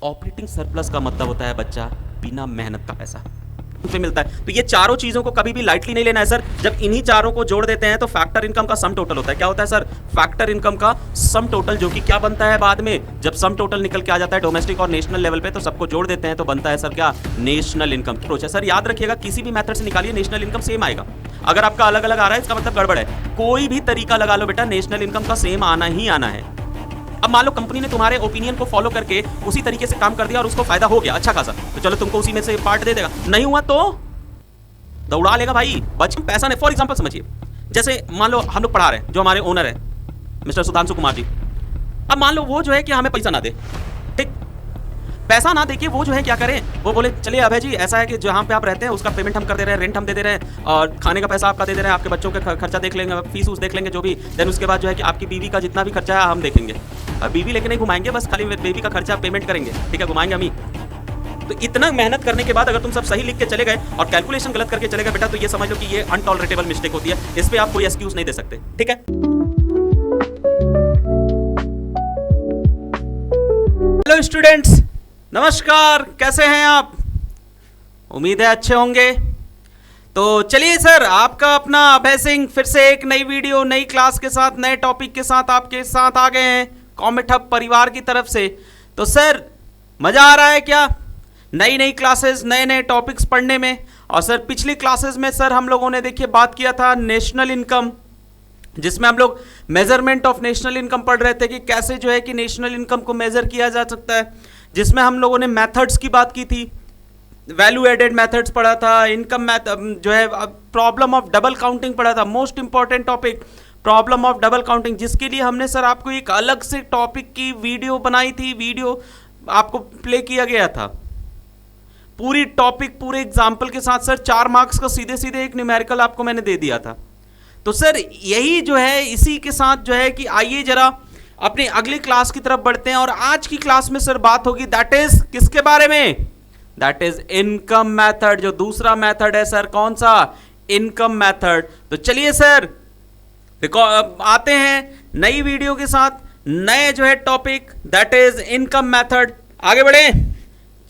Operating surplus का मतलब होता है बच्चा बिना मेहनत का पैसा पे मिलता है। तो ये चारों चीजों को कभी भी लाइटली नहीं लेना है सर। जब इन्हीं चारों को जोड़ देते हैं तो फैक्टर इनकम का सम टोटल होता है। क्या होता है सर? फैक्टर इनकम का सम टोटल, जो कि क्या बनता है बाद में जब सम टोटल निकल के आ जाता है डोमेस्टिक और नेशनल लेवल पे, तो सबको जोड़ देते हैं तो बनता है सर क्या? नेशनल इनकम अप्रोच है सर। याद रखिएगा किसी भी मेथड से निकालिए नेशनल इनकम सेम आएगा। अगर आपका अलग अलग आ रहा है इसका मतलब गड़बड़ है। कोई भी तरीका लगा लो बेटा, नेशनल इनकम का सेम आना ही आना है। अब मान लो कंपनी ने तुम्हारे ओपिनियन को फॉलो करके उसी तरीके से काम कर दिया और उसको फायदा हो गया अच्छा खासा, तो चलो तुमको उसी में से पार्ट दे देगा। नहीं हुआ तो दौड़ा लेगा भाई। बच पैसा नहीं। फॉर एग्जांपल समझिए, जैसे मान लो हम लोग पढ़ा रहे हैं, जो हमारे ओनर है मिस्टर सुधांशु कुमार जी। अब मान लो वो जो है कि हमें पैसा ना दे, ठीक, पैसा ना देके वो जो है क्या करें, वो बोले चलिए अभय जी ऐसा है कि जहाँ पे आप रहते हैं उसका पेमेंट हम कर दे रहे हैं, रेंट हम दे दे रहे हैं और खाने का पैसा आपका दे दे रहे हैं, आपके बच्चों का खर्चा देख लेंगे, फीस उस देख लेंगे जो भी। देन उसके बाद जो है कि आपकी बीवी का जितना भी खर्चा है हम देखेंगे। बीवी लेके नहीं घुमाएंगे, बस खाली बेबी का खर्चा पेमेंट करेंगे, ठीक है, घुमाएंगे हम ही। तो इतना मेहनत करने के बाद अगर तुम सब सही लिख के चले गए और कैलकुलेशन गलत करके चले गए बेटा, तो ये समझ लो कि ये अनटॉलरेटेबल मिस्टेक होती है। इस पे आप कोई एक्सक्यूज नहीं दे सकते, ठीक है। हेलो स्टूडेंट्स, नमस्कार, कैसे हैं आप? उम्मीद है अच्छे होंगे। तो चलिए सर, आपका अपना अभय सिंह फिर से एक नई वीडियो, नई क्लास के साथ, नए टॉपिक के साथ आपके साथ आ गए हैं कॉमेट हब परिवार की तरफ से। तो सर मजा आ रहा है क्या नई नई क्लासेस, नए नए टॉपिक्स पढ़ने में? और सर पिछली क्लासेस में सर हम लोगों ने देखिए बात किया था नेशनल इनकम, जिसमें हम लोग मेजरमेंट ऑफ नेशनल इनकम पढ़ रहे थे कि कैसे जो है कि नेशनल इनकम को मेजर किया जा सकता है, जिसमें हम लोगों ने मेथड्स की बात की थी, वैल्यू एडेड मेथड्स पढ़ा था, इनकम जो है प्रॉब्लम ऑफ डबल काउंटिंग पढ़ा था, most important topic problem of double counting, जिसके लिए हमने सर आपको एक अलग से टॉपिक की वीडियो बनाई थी, वीडियो आपको प्ले किया गया था पूरी टॉपिक पूरे एग्जाम्पल के साथ सर। 4 मार्क्स का सीधे सीधे एक न्यूमेरिकल आपको मैंने दे दिया था। तो सर यही जो है इसी के साथ जो है कि आइए जरा अपनी अगली क्लास की तरफ बढ़ते हैं। और आज की क्लास में सर बात होगी दैट इज किसके बारे में? दैट इज इनकम मेथड, जो दूसरा मेथड है सर। कौन सा? Income method. तो चलिए सर आते हैं नई वीडियो के साथ, नए जो है topic that is income method. आगे बढ़े,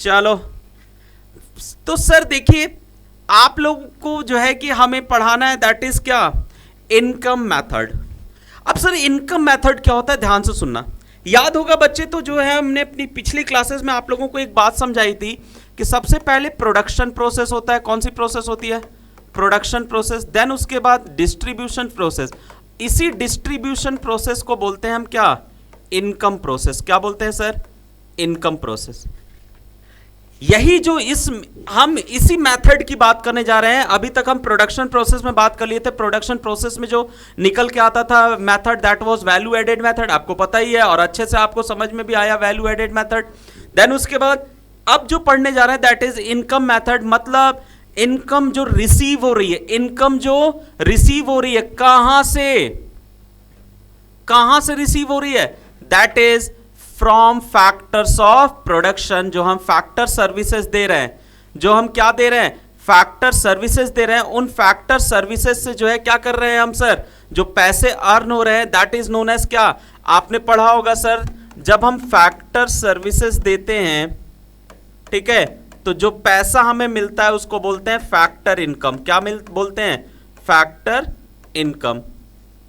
चलो। तो सर देखिए आप लोग को जो है कि हमें पढ़ाना है दैट इज क्या? Income method. अब सर इनकम मेथड क्या होता है, ध्यान से सुनना। याद होगा बच्चे, तो जो है हमने अपनी पिछली क्लासेस में आप लोगों को एक बात समझाई थी कि सबसे पहले प्रोडक्शन प्रोसेस होता है। कौन सी प्रोसेस होती है? Production process. देन उसके बाद डिस्ट्रीब्यूशन प्रोसेस। इसी डिस्ट्रीब्यूशन प्रोसेस को बोलते हैं हम क्या? Income process. क्या बोलते हैं सर? Income process. यही जो हम इसी मेथड की बात करने जा रहे हैं। अभी तक हम प्रोडक्शन प्रोसेस में बात कर लिए थे। प्रोडक्शन प्रोसेस में जो निकल के आता था method that was value added method, आपको पता ही है और अच्छे से आपको समझ में भी आया वैल्यू एडेड मेथड। देन उसके बाद अब जो पढ़ने जा रहे हैं दैट इज इनकम मेथड, मतलब इनकम जो रिसीव हो रही है, इनकम जो रिसीव हो रही है कहां से रिसीव हो रही है? That is from factors of production. जो हम फैक्टर सर्विसेज दे रहे हैं, जो हम क्या दे रहे हैं? फैक्टर सर्विसेज दे रहे हैं। उन फैक्टर सर्विसेज से जो है क्या कर रहे हैं हम सर? जो पैसे अर्न हो रहे हैं दैट इज नोन एज क्या? आपने पढ़ा होगा सर, जब हम फैक्टर सर्विसेज देते हैं, ठीक है, तो जो पैसा हमें मिलता है उसको बोलते हैं फैक्टर इनकम। क्या बोलते हैं? फैक्टर इनकम,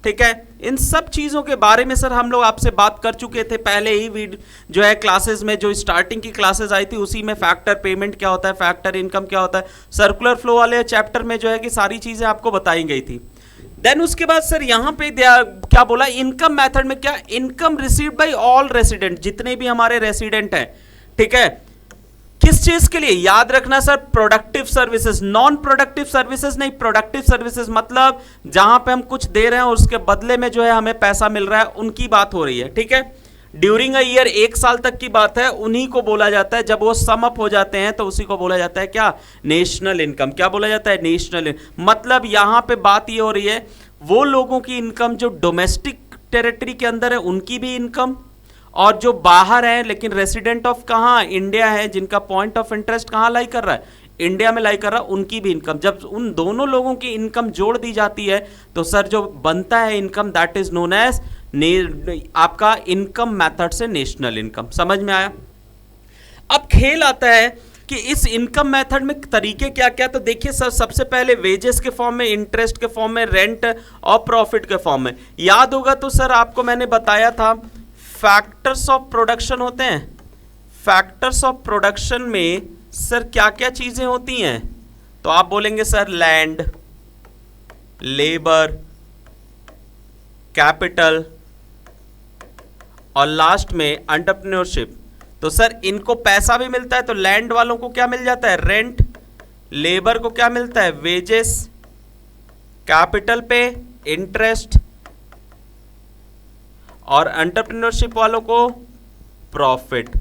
ठीक है। इन सब चीजों के बारे में सर हम लोग आपसे बात कर चुके थे पहले ही जो है क्लासेस में, जो स्टार्टिंग की क्लासेस आई थी उसी में फैक्टर पेमेंट क्या होता है, फैक्टर इनकम क्या होता है, सर्कुलर फ्लो वाले चैप्टर में जो है कि सारी चीजें आपको बताई गई थी। देन उसके बाद सर यहां पे क्या बोला? इनकम मेथड में क्या? Income received by all resident, जितने भी हमारे रेसिडेंट हैं, ठीक है। किस चीज के लिए? याद रखना sir, productive services, non productive services नहीं, प्रोडक्टिव सर्विसेज मतलब जहां पे हम कुछ दे रहे हैं और उसके बदले में जो है हमें पैसा मिल रहा है, उनकी बात हो रही है, ठीक है। ड्यूरिंग अ ईयर, 1 साल तक की बात है, उन्हीं को बोला जाता है। जब वो सम अप हो जाते हैं तो उसी को बोला जाता है क्या? National income. क्या बोला जाता है? नेशनल। मतलब यहां पे बात ये हो रही है वो लोगों की इनकम जो डोमेस्टिक टेरिटरी के अंदर है उनकी भी इनकम, और जो बाहर है लेकिन रेसिडेंट ऑफ कहाँ? इंडिया है, जिनका पॉइंट ऑफ इंटरेस्ट कहाँ लाई कर रहा है? इंडिया में लाई कर रहा है, उनकी भी इनकम। जब उन दोनों लोगों की इनकम जोड़ दी जाती है तो सर जो बनता है income that is known as आपका इनकम मेथड से नेशनल इनकम। समझ में आया? अब खेल आता है कि इस इनकम मेथड में तरीके क्या क्या। तो देखिए सर, सबसे पहले वेजेस के फॉर्म में, इंटरेस्ट के फॉर्म में, रेंट और प्रॉफिट के फॉर्म में। याद होगा तो सर आपको मैंने बताया था फैक्टर्स ऑफ प्रोडक्शन होते हैं। फैक्टर्स ऑफ प्रोडक्शन में सर क्या क्या चीजें होती हैं, तो आप बोलेंगे सर लैंड, लेबर, कैपिटल और लास्ट में एंटरप्रेन्योरशिप। तो सर इनको पैसा भी मिलता है, तो लैंड वालों को क्या मिल जाता है, रेंट। लेबर को क्या मिलता है, वेजेस। कैपिटल पे इंटरेस्ट और एंटरप्रेन्योरशिप वालों को प्रॉफिट।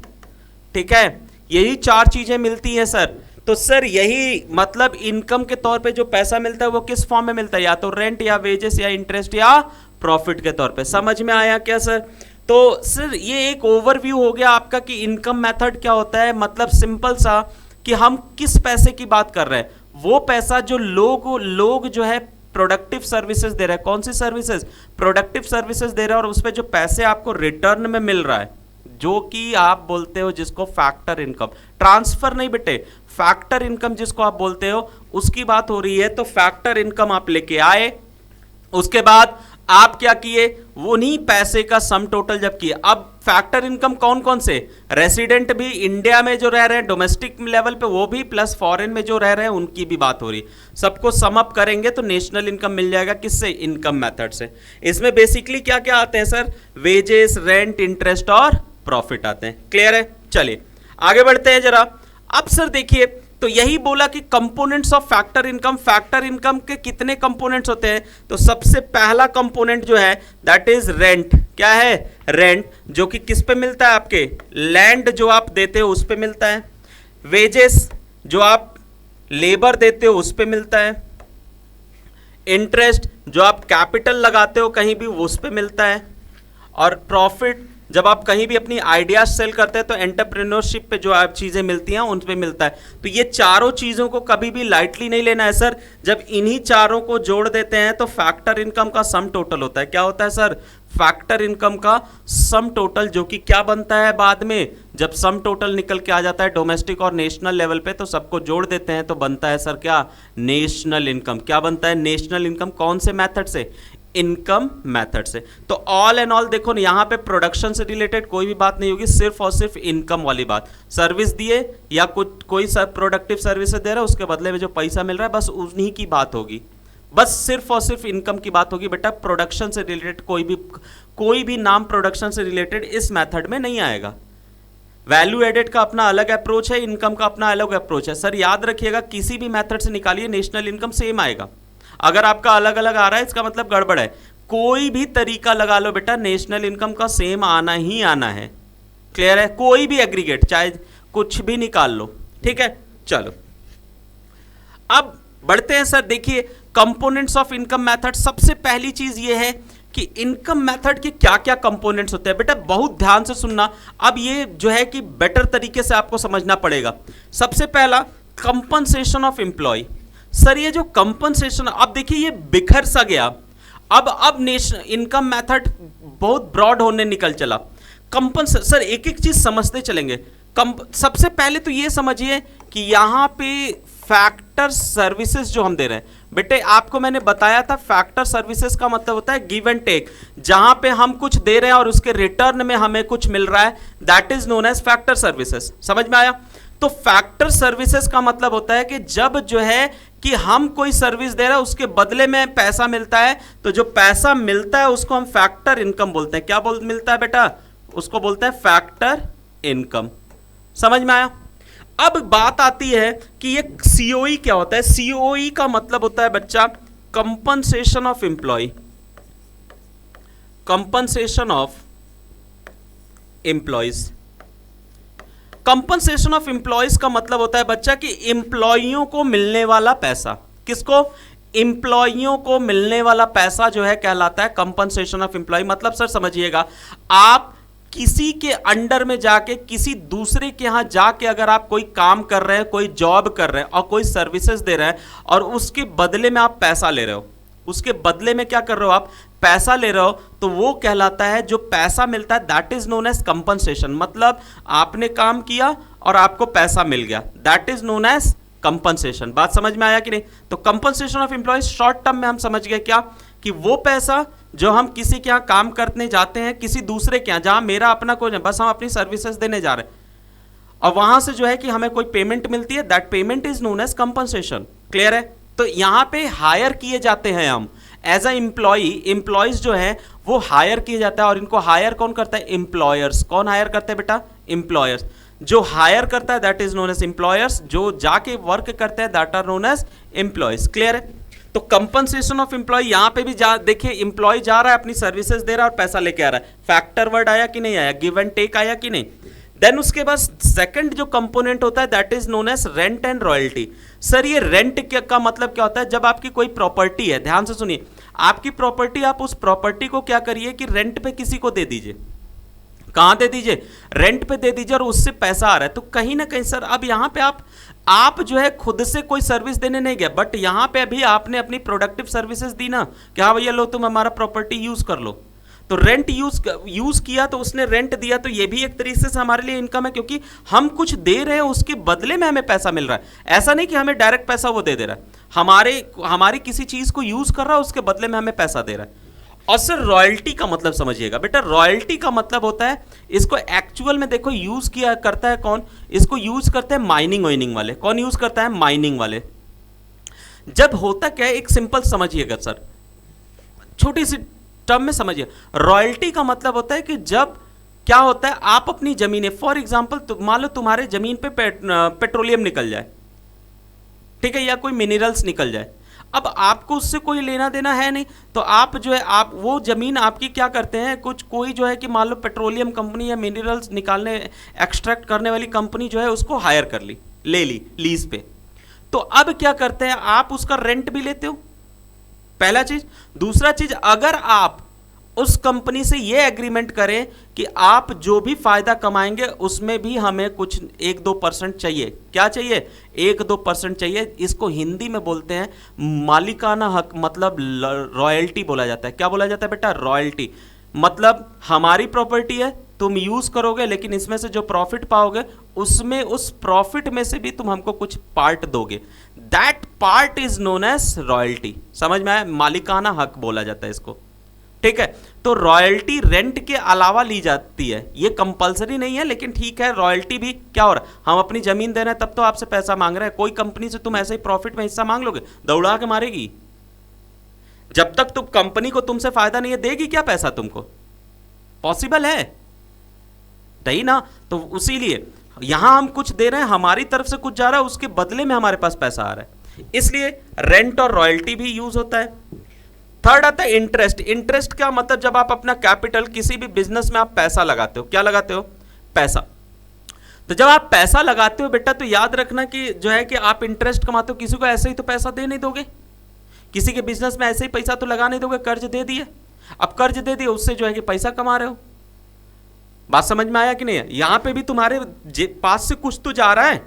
ठीक है, यही चार चीजें मिलती हैं सर। तो सर यही मतलब इनकम के तौर पे जो पैसा मिलता है वो किस फॉर्म में मिलता है, या तो रेंट या वेजेस या इंटरेस्ट या प्रॉफिट के तौर पे। समझ में आया क्या सर? तो सर ये एक ओवरव्यू हो गया आपका कि इनकम मेथड क्या होता है। मतलब सिंपल सा कि हम किस पैसे की बात कर रहे हैं, वो पैसा जो लोग जो है प्रोडक्टिव सर्विसेज दे रहे हैं। कौन सी सर्विसेज, प्रोडक्टिव सर्विसेज दे रहे हैं, और उस पर जो पैसे आपको रिटर्न में मिल रहा है, जो कि आप बोलते हो जिसको फैक्टर इनकम। ट्रांसफर नहीं बेटे, फैक्टर इनकम जिसको आप बोलते हो उसकी बात हो रही है। तो फैक्टर इनकम आप लेके आए, उसके बाद आप क्या किए, उन्हीं पैसे का सम टोटल जब किए। अब फैक्टर इनकम कौन कौन से, रेसिडेंट भी इंडिया में जो रह रहे हैं डोमेस्टिक लेवल पे वो भी, प्लस फॉरेन में जो रह रहे हैं उनकी भी बात हो रही है। सबको सम अप करेंगे तो नेशनल इनकम मिल जाएगा। किससे, इनकम मेथड से। इसमें बेसिकली क्या क्या आते हैं सर, वेजेस, रेंट, इंटरेस्ट और प्रॉफिट आते हैं। क्लियर है? चलिए आगे बढ़ते हैं जरा। अब सर देखिए, तो यही बोला कि components of factor income. Factor income के कितने कंपोनेंट्स होते हैं, तो सबसे पहला कंपोनेंट जो है दैट इज रेंट। क्या है, रेंट, जो कि किस पे मिलता है, आपके लैंड जो आप देते हो उस पे मिलता है। वेजेस, जो आप लेबर देते हो उस पे मिलता है। इंटरेस्ट, जो आप कैपिटल लगाते हो कहीं भी उस पे मिलता है। और प्रॉफिट, जब आप कहीं भी अपनी आइडियाज सेल करते हैं तो एंटरप्रेन्योरशिप पे जो आप चीजें मिलती हैं उन पे मिलता है। तो ये चारों चीजों को कभी भी लाइटली नहीं लेना है सर। जब इन्हीं चारों को जोड़ देते हैं तो फैक्टर इनकम का सम टोटल होता है। क्या होता है सर, फैक्टर इनकम का सम टोटल, जो कि क्या बनता है बाद में, जब सम टोटल निकल के आ जाता है डोमेस्टिक और नेशनल लेवल पे तो सबको जोड़ देते हैं तो बनता है सर क्या, नेशनल इनकम। क्या बनता है, नेशनल इनकम। कौन से मेथड से, इनकम मेथड से। तो ऑल एंड ऑल देखो ना, यहां पे प्रोडक्शन से रिलेटेड कोई भी बात नहीं होगी, सिर्फ और सिर्फ इनकम वाली बात। सर्विस दिए या कोई प्रोडक्टिव सर्विस दे रहा है, उसके बदले में जो पैसा मिल रहा है बस उन्हीं की बात होगी। बस सिर्फ और सिर्फ इनकम की बात होगी बेटा। प्रोडक्शन से रिलेटेड कोई भी नाम प्रोडक्शन से रिलेटेड इस मेथड में नहीं आएगा। वैल्यू एडेड का अपना अलग अप्रोच है, इनकम का अपना अलग अप्रोच है। सर याद रखिएगा, किसी भी मेथड से निकालिए नेशनल इनकम सेम आएगा। अगर आपका अलग अलग आ रहा है इसका मतलब गड़बड़ है। कोई भी तरीका लगा लो बेटा, नेशनल इनकम का सेम आना ही आना है। क्लियर है? कोई भी एग्रीगेट चाहे कुछ भी निकाल लो। ठीक है, चलो अब बढ़ते हैं सर। देखिए कंपोनेंट्स ऑफ इनकम मेथड। सबसे पहली चीज ये है कि इनकम मेथड के क्या क्या कंपोनेंट्स होते हैं। बेटा बहुत ध्यान से सुनना, अब ये जो है कि बेटर तरीके से आपको समझना पड़ेगा। सबसे पहला कंपनसेशन ऑफ एम्प्लॉय। सर ये जो कंपनसेशन, अब देखिए ये बिखर सा गया। अब इनकम मेथड बहुत ब्रॉड होने निकल चला। सर एक एक चीज समझते चलेंगे। सबसे पहले तो ये समझिए कि यहां पे फैक्टर सर्विसेज जो हम दे रहे हैं, बेटे आपको मैंने बताया था फैक्टर सर्विसेज का मतलब होता है गिव एंड टेक। जहां पे हम कुछ दे रहे हैं और उसके रिटर्न में हमें कुछ मिल रहा है, that is known age factor services. समझ में आया? तो फैक्टर सर्विसेज का मतलब होता है कि जब जो है कि हम कोई सर्विस दे रहे हैं उसके बदले में पैसा मिलता है, तो जो पैसा मिलता है उसको हम फैक्टर इनकम बोलते हैं। क्या मिलता है बेटा? उसको बोलते हैं फैक्टर इनकम। समझ में आया? अब बात आती है कि ये सीओई क्या होता है। सीओई का मतलब होता है बच्चा compensation of employ. Compensation of employees. Compensation of employees का मतलब होता है बच्चा कि एम्प्लॉइयों को मिलने वाला पैसा। किसको? एम्प्लॉइयों को मिलने वाला पैसा जो है कहलाता है कंपनसेशन ऑफ एम्प्लॉय। मतलब सर समझिएगा, आप किसी के अंडर में जाके, किसी दूसरे के यहां जाके अगर आप कोई काम कर रहे हैं, कोई जॉब कर रहे हैं और कोई सर्विसेज दे रहे हैं और उसके बदले में आप पैसा ले रहे हो, उसके बदले में क्या कर रहे हो आप? पैसा ले रहे हो तो वो कहलाता है, जो पैसा मिलता है that is known as compensation. मतलब आपने काम किया और आपको पैसा मिल गया, that is known as compensation. बात समझ में आया कि नहीं? तो compensation of employees short term में हम समझ गए क्या, कि वो पैसा जो हम किसी के यहाँ काम करने जाते हैं, किसी दूसरे के यहाँ, जहां मेरा अपना कोई, बस हम अपनी सर्विसेज देने जा रहे हैं और वहां से जो है कि हमें कोई पेमेंट मिलती है, that payment is known as compensation. Clear है? तो यहां पे हायर किए जाते हैं हम एज अ एम्प्लॉई, एम्प्लॉयज जो है वो हायर किए जाता है, और इनको हायर कौन करता है? एम्प्लॉयर्स। कौन हायर करते हैं बेटा? एम्प्लॉयर्स। जो हायर करता है that is known as employers, जो जाके वर्क करते हैं that are known as employees. Clear है? तो कंपनसेशन ऑफ एम्प्लॉय, यहां पे भी देखिए एम्प्लॉय जा रहा है, अपनी सर्विसेज दे रहा है और पैसा लेके आ रहा है। फैक्टर वर्ड आया कि नहीं आया? गिव एंड टेक आया कि नहीं? देन उसके बाद सेकंड जो कंपोनेंट होता है that is known as rent and royalty. Sir ये रेंट का मतलब क्या होता है? जब आपकी कोई प्रॉपर्टी है, ध्यान से सुनिए, आपकी प्रॉपर्टी, आप उस प्रॉपर्टी को क्या करिए कि रेंट पे किसी को दे दीजिए। कहां दे दीजिए? रेंट पे दे दीजिए, और उससे पैसा आ रहा है। तो कहीं ना कहीं सर अब यहां पे आप जो है खुद से कोई सर्विस देने नहीं गए, बट यहां पे अभी आपने अपनी प्रोडक्टिव सर्विसेज दी ना, कि हाँ भैया लो तुम हमारा प्रॉपर्टी यूज कर लो। तो रेंट यूज किया, तो उसने रेंट दिया, तो ये भी एक तरीके से हमारे लिए इनकम है, क्योंकि हम कुछ दे रहे हैं, उसके बदले में हमें पैसा मिल रहा है। ऐसा नहीं कि हमें डायरेक्ट पैसा वो दे रहा है, हमारी किसी चीज को यूज कर रहा है, उसके बदले में हमें पैसा दे रहा है। और सर रॉयल्टी का मतलब समझिएगा बेटा, रॉयल्टी का मतलब होता है, इसको एक्चुअल में देखो यूज किया करता है कौन? इसको यूज करते हैं माइनिंग वाइनिंग वाले। कौन यूज करता है? माइनिंग वाले। जब होता क्या है, एक सिंपल समझिएगा सर, छोटी सी टर्म में समझिए। रॉयल्टी का मतलब होता है कि जब क्या होता है, आप अपनी जमीनें, फॉर एग्जाम्पल मान लो तुम्हारे जमीन पे पेट्रोलियम निकल जाए, ठीक है, या कोई मिनरल्स निकल जाए, अब आपको उससे कोई लेना देना है नहीं, तो आप जो है, आप वो जमीन आपकी क्या करते हैं, कोई जो है कि मान लो पेट्रोलियम कंपनी या मिनरल्स निकालने, एक्सट्रैक्ट करने वाली कंपनी जो है उसको हायर कर ली, ले ली लीज पे। तो अब क्या करते हैं, आप उसका रेंट भी लेते हो, पहला चीज। दूसरा चीज, अगर आप उस कंपनी से ये एग्रीमेंट करें कि आप जो भी फायदा कमाएंगे उसमें भी हमें कुछ 1-2% चाहिए। क्या चाहिए? 1-2% चाहिए। इसको हिंदी में बोलते हैं मालिकाना हक, मतलब रॉयल्टी बोला जाता है। क्या बोला जाता है बेटा? रॉयल्टी। मतलब हमारी प्रॉपर्टी है, तुम यूज करोगे, लेकिन इसमें से जो प्रॉफिट पाओगे उसमें, उस प्रॉफिट में से भी तुम हमको कुछ पार्ट दोगे, that part is known as royalty. समझ में आया? मालिकाना हक बोला जाता है इसको, ठीक है। तो रॉयल्टी रेंट के अलावा ली जाती है, ये कंपलसरी नहीं है, लेकिन ठीक है, रॉयल्टी भी क्या हो रहा है, हम अपनी जमीन दे रहे हैं तब तो आपसे पैसा मांग रहे हैं। कोई कंपनी से तुम ऐसे ही प्रॉफिट में हिस्सा मांग लोगे, दौड़ा के मारेगी। जब तक तुम कंपनी को तुमसे फायदा नहीं है, देगी क्या पैसा तुमको? पॉसिबल है नहीं ना। तो उसीलिए यहां हम कुछ दे रहे हैं, हमारी तरफ से कुछ जा रहा है, उसके बदले में हमारे पास पैसा आ रहा है, इसलिए रेंट और रॉयल्टी भी यूज होता है। थर्ड आता है इंटरेस्ट। इंटरेस्ट का मतलब जब आप अपना कैपिटल, किसी भी बिजनेस में आप पैसा लगाते हो, क्या लगाते हो? पैसा। तो जब आप पैसा लगाते हो बेटा, तो याद रखना कि जो है कि आप इंटरेस्ट कमाते हो, किसी को ऐसे ही तो पैसा दे नहीं दोगे, किसी के बिजनेस में ऐसे ही पैसा तो लगा नहीं दोगे। कर्ज दे दिए, अब कर्ज दे दिए, उससे जो है कि पैसा कमा रहे हो। बात समझ में आया कि नहीं है? यहां पे भी तुम्हारे पास से कुछ तो जा रहा है।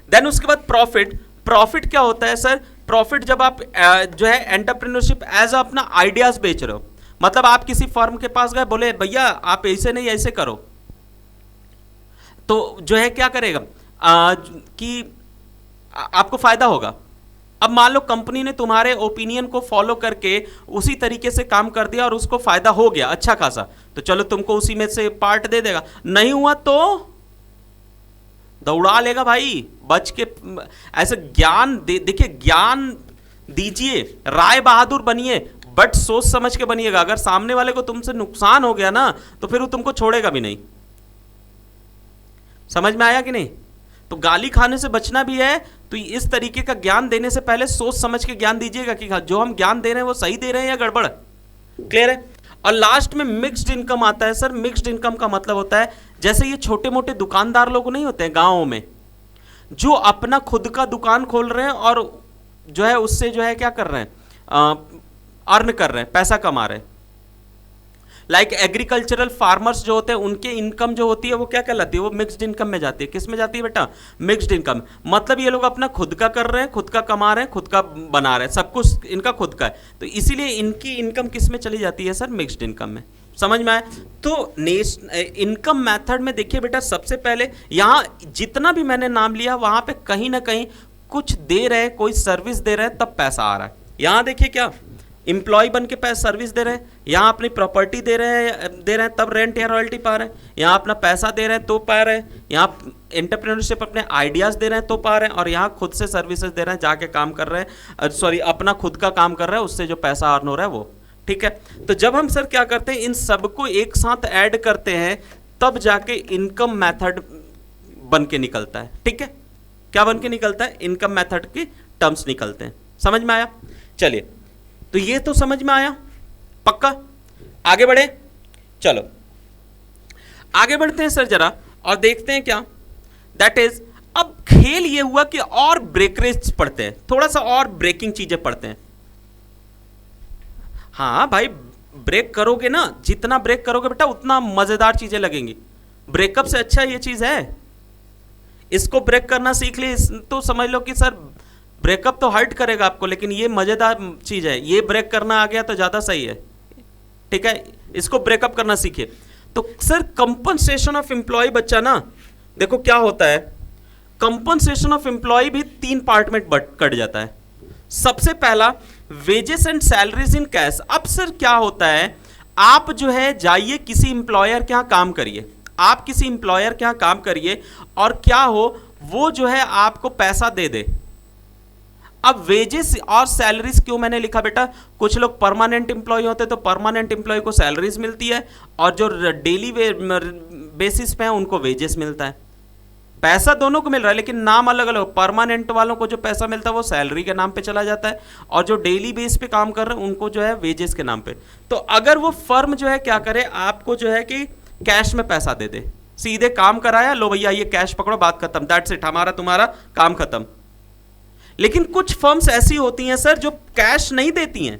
देन उसके बाद प्रॉफिट। प्रॉफिट क्या होता है सर? प्रॉफिट जब आप जो है एंटरप्रेन्योरशिप एज अपना आइडियाज बेच रहे हो, मतलब आप किसी फर्म के पास गए, बोले भैया आप ऐसे नहीं ऐसे करो, तो जो है क्या करेगा कि आपको फायदा होगा। अब मान लो कंपनी ने तुम्हारे ओपिनियन को फॉलो करके उसी तरीके से काम कर दिया और उसको फायदा हो गया अच्छा खासा, तो चलो तुमको उसी में से पार्ट दे देगा। नहीं हुआ तो दौड़ा लेगा भाई, बच के। ऐसे ज्ञान देखिए, ज्ञान दीजिए, राय बहादुर बनिए, बट सोच समझ के बनिएगा। अगर सामने वाले को तुमसे नुकसान हो गया ना, तो फिर वो तुमको छोड़ेगा भी नहीं। समझ में आया कि नहीं? तो गाली खाने से बचना भी है, तो इस तरीके का ज्ञान देने से पहले सोच समझ के ज्ञान दीजिएगा कि जो हम ज्ञान दे रहे हैं वो सही दे रहे हैं या गड़बड़। क्लियर है? और लास्ट में मिक्स्ड इनकम आता है सर। मिक्स्ड इनकम का मतलब होता है, जैसे ये छोटे मोटे दुकानदार लोग नहीं होते हैं गांवों में, जो अपना खुद का दुकान खोल रहे हैं और जो है उससे जो है क्या कर रहे हैं, अर्न कर रहे हैं, पैसा कमा रहे हैं। लाइक एग्रीकल्चरल फार्मर्स जो होते हैं उनके इनकम जो होती है वो क्या कहलाती है, वो मिक्स्ड इनकम में जाती है। किस में जाती है बेटा, मिक्स्ड इनकम। मतलब ये लोग अपना खुद का कर रहे हैं, खुद का कमा रहे हैं, खुद का बना रहे हैं, सब कुछ इनका खुद का है, तो इसीलिए इनकी इनकम किस में चली जाती है सर, मिक्स्ड इनकम में। समझ में आया। तो इनकम मेथड में देखिए बेटा, सबसे पहले यहां जितना भी मैंने नाम लिया वहां पे कहीं ना कहीं कुछ दे रहे हैं, कोई सर्विस दे रहे हैं, तब पैसा आ रहा है। यहां देखिए क्या, इंप्लॉय बन के पैसा सर्विस दे रहे हैं, यहां अपनी प्रॉपर्टी दे रहे हैं तब रेंट या रॉयल्टी पा रहे हैं, यहां अपना पैसा दे रहे हैं तो पा रहे हैं, यहां एंटरप्रेन्योरशिप अपने आइडियाज दे रहे हैं तो पा रहे हैं, और यहां खुद से सर्विसेज दे रहे हैं, जाके काम कर रहे हैं, सॉरी अपना खुद का काम कर रहे हैं, उससे जो पैसा अर्न हो रहा है वो। ठीक है, तो जब हम सर क्या करते हैं, इन सबको एक साथ ऐड करते हैं, तब जाके इनकम मेथड बन के निकलता है। ठीक है, क्या बन के निकलता है, इनकम मेथड के टर्म्स निकलते हैं। समझ में आया। चलिए, तो ये तो समझ में आया, पक्का। आगे बढ़े, चलो आगे बढ़ते हैं सर जरा, और देखते हैं क्या, दैट इज, अब खेल ये हुआ कि और ब्रेकरेज पढ़ते हैं, थोड़ा सा और ब्रेकिंग चीजें पढ़ते हैं। हाँ भाई, ब्रेक करोगे ना, जितना ब्रेक करोगे बेटा उतना मजेदार चीजें लगेंगी। ब्रेकअप से अच्छा ये चीज है, इसको ब्रेक करना सीख ली तो समझ लो कि सर ब्रेकअप तो हर्ट करेगा आपको, लेकिन ये मजेदार चीज है, ये ब्रेक करना आ गया तो ज्यादा सही है। ठीक है, इसको ब्रेकअप करना सीखिए। तो सर कंपनसेशन ऑफ एम्प्लॉय बच्चा ना, देखो क्या होता है, कंपनसेशन ऑफ एम्प्लॉय भी 3 पार्ट में कट जाता है। सबसे पहला wages and salaries in cash. अब सर क्या होता है, आप जो है जाइए किसी एम्प्लॉयर के यहाँ काम करिए, आप किसी एम्प्लॉयर के यहाँ काम करिए, और क्या हो, वो जो है आपको पैसा दे दे। अब वेजेस और सैलरीज क्यों मैंने लिखा बेटा, कुछ लोग परमानेंट एम्प्लॉय होते हैं तो परमानेंट एम्प्लॉय को सैलरीज मिलती है, और जो डेली बेसिस पे हैं उनको वेजेस मिलता है। पैसा दोनों को मिल रहा है, लेकिन नाम अलग अलग। परमानेंट वालों को जो पैसा मिलता है वो सैलरी के नाम पे चला जाता है, और जो डेली बेस पे काम कर रहे हैं उनको जो है वेजेस के नाम पे। तो अगर वो फर्म जो है क्या करे, आपको जो है कि कैश में पैसा दे दे, सीधे काम कराया, लो भैया ये कैश पकड़ो, बात खत्म, दैट्स इट, हमारा तुम्हारा काम खत्म। लेकिन कुछ फर्म्स ऐसी होती हैं सर जो कैश नहीं देती हैं,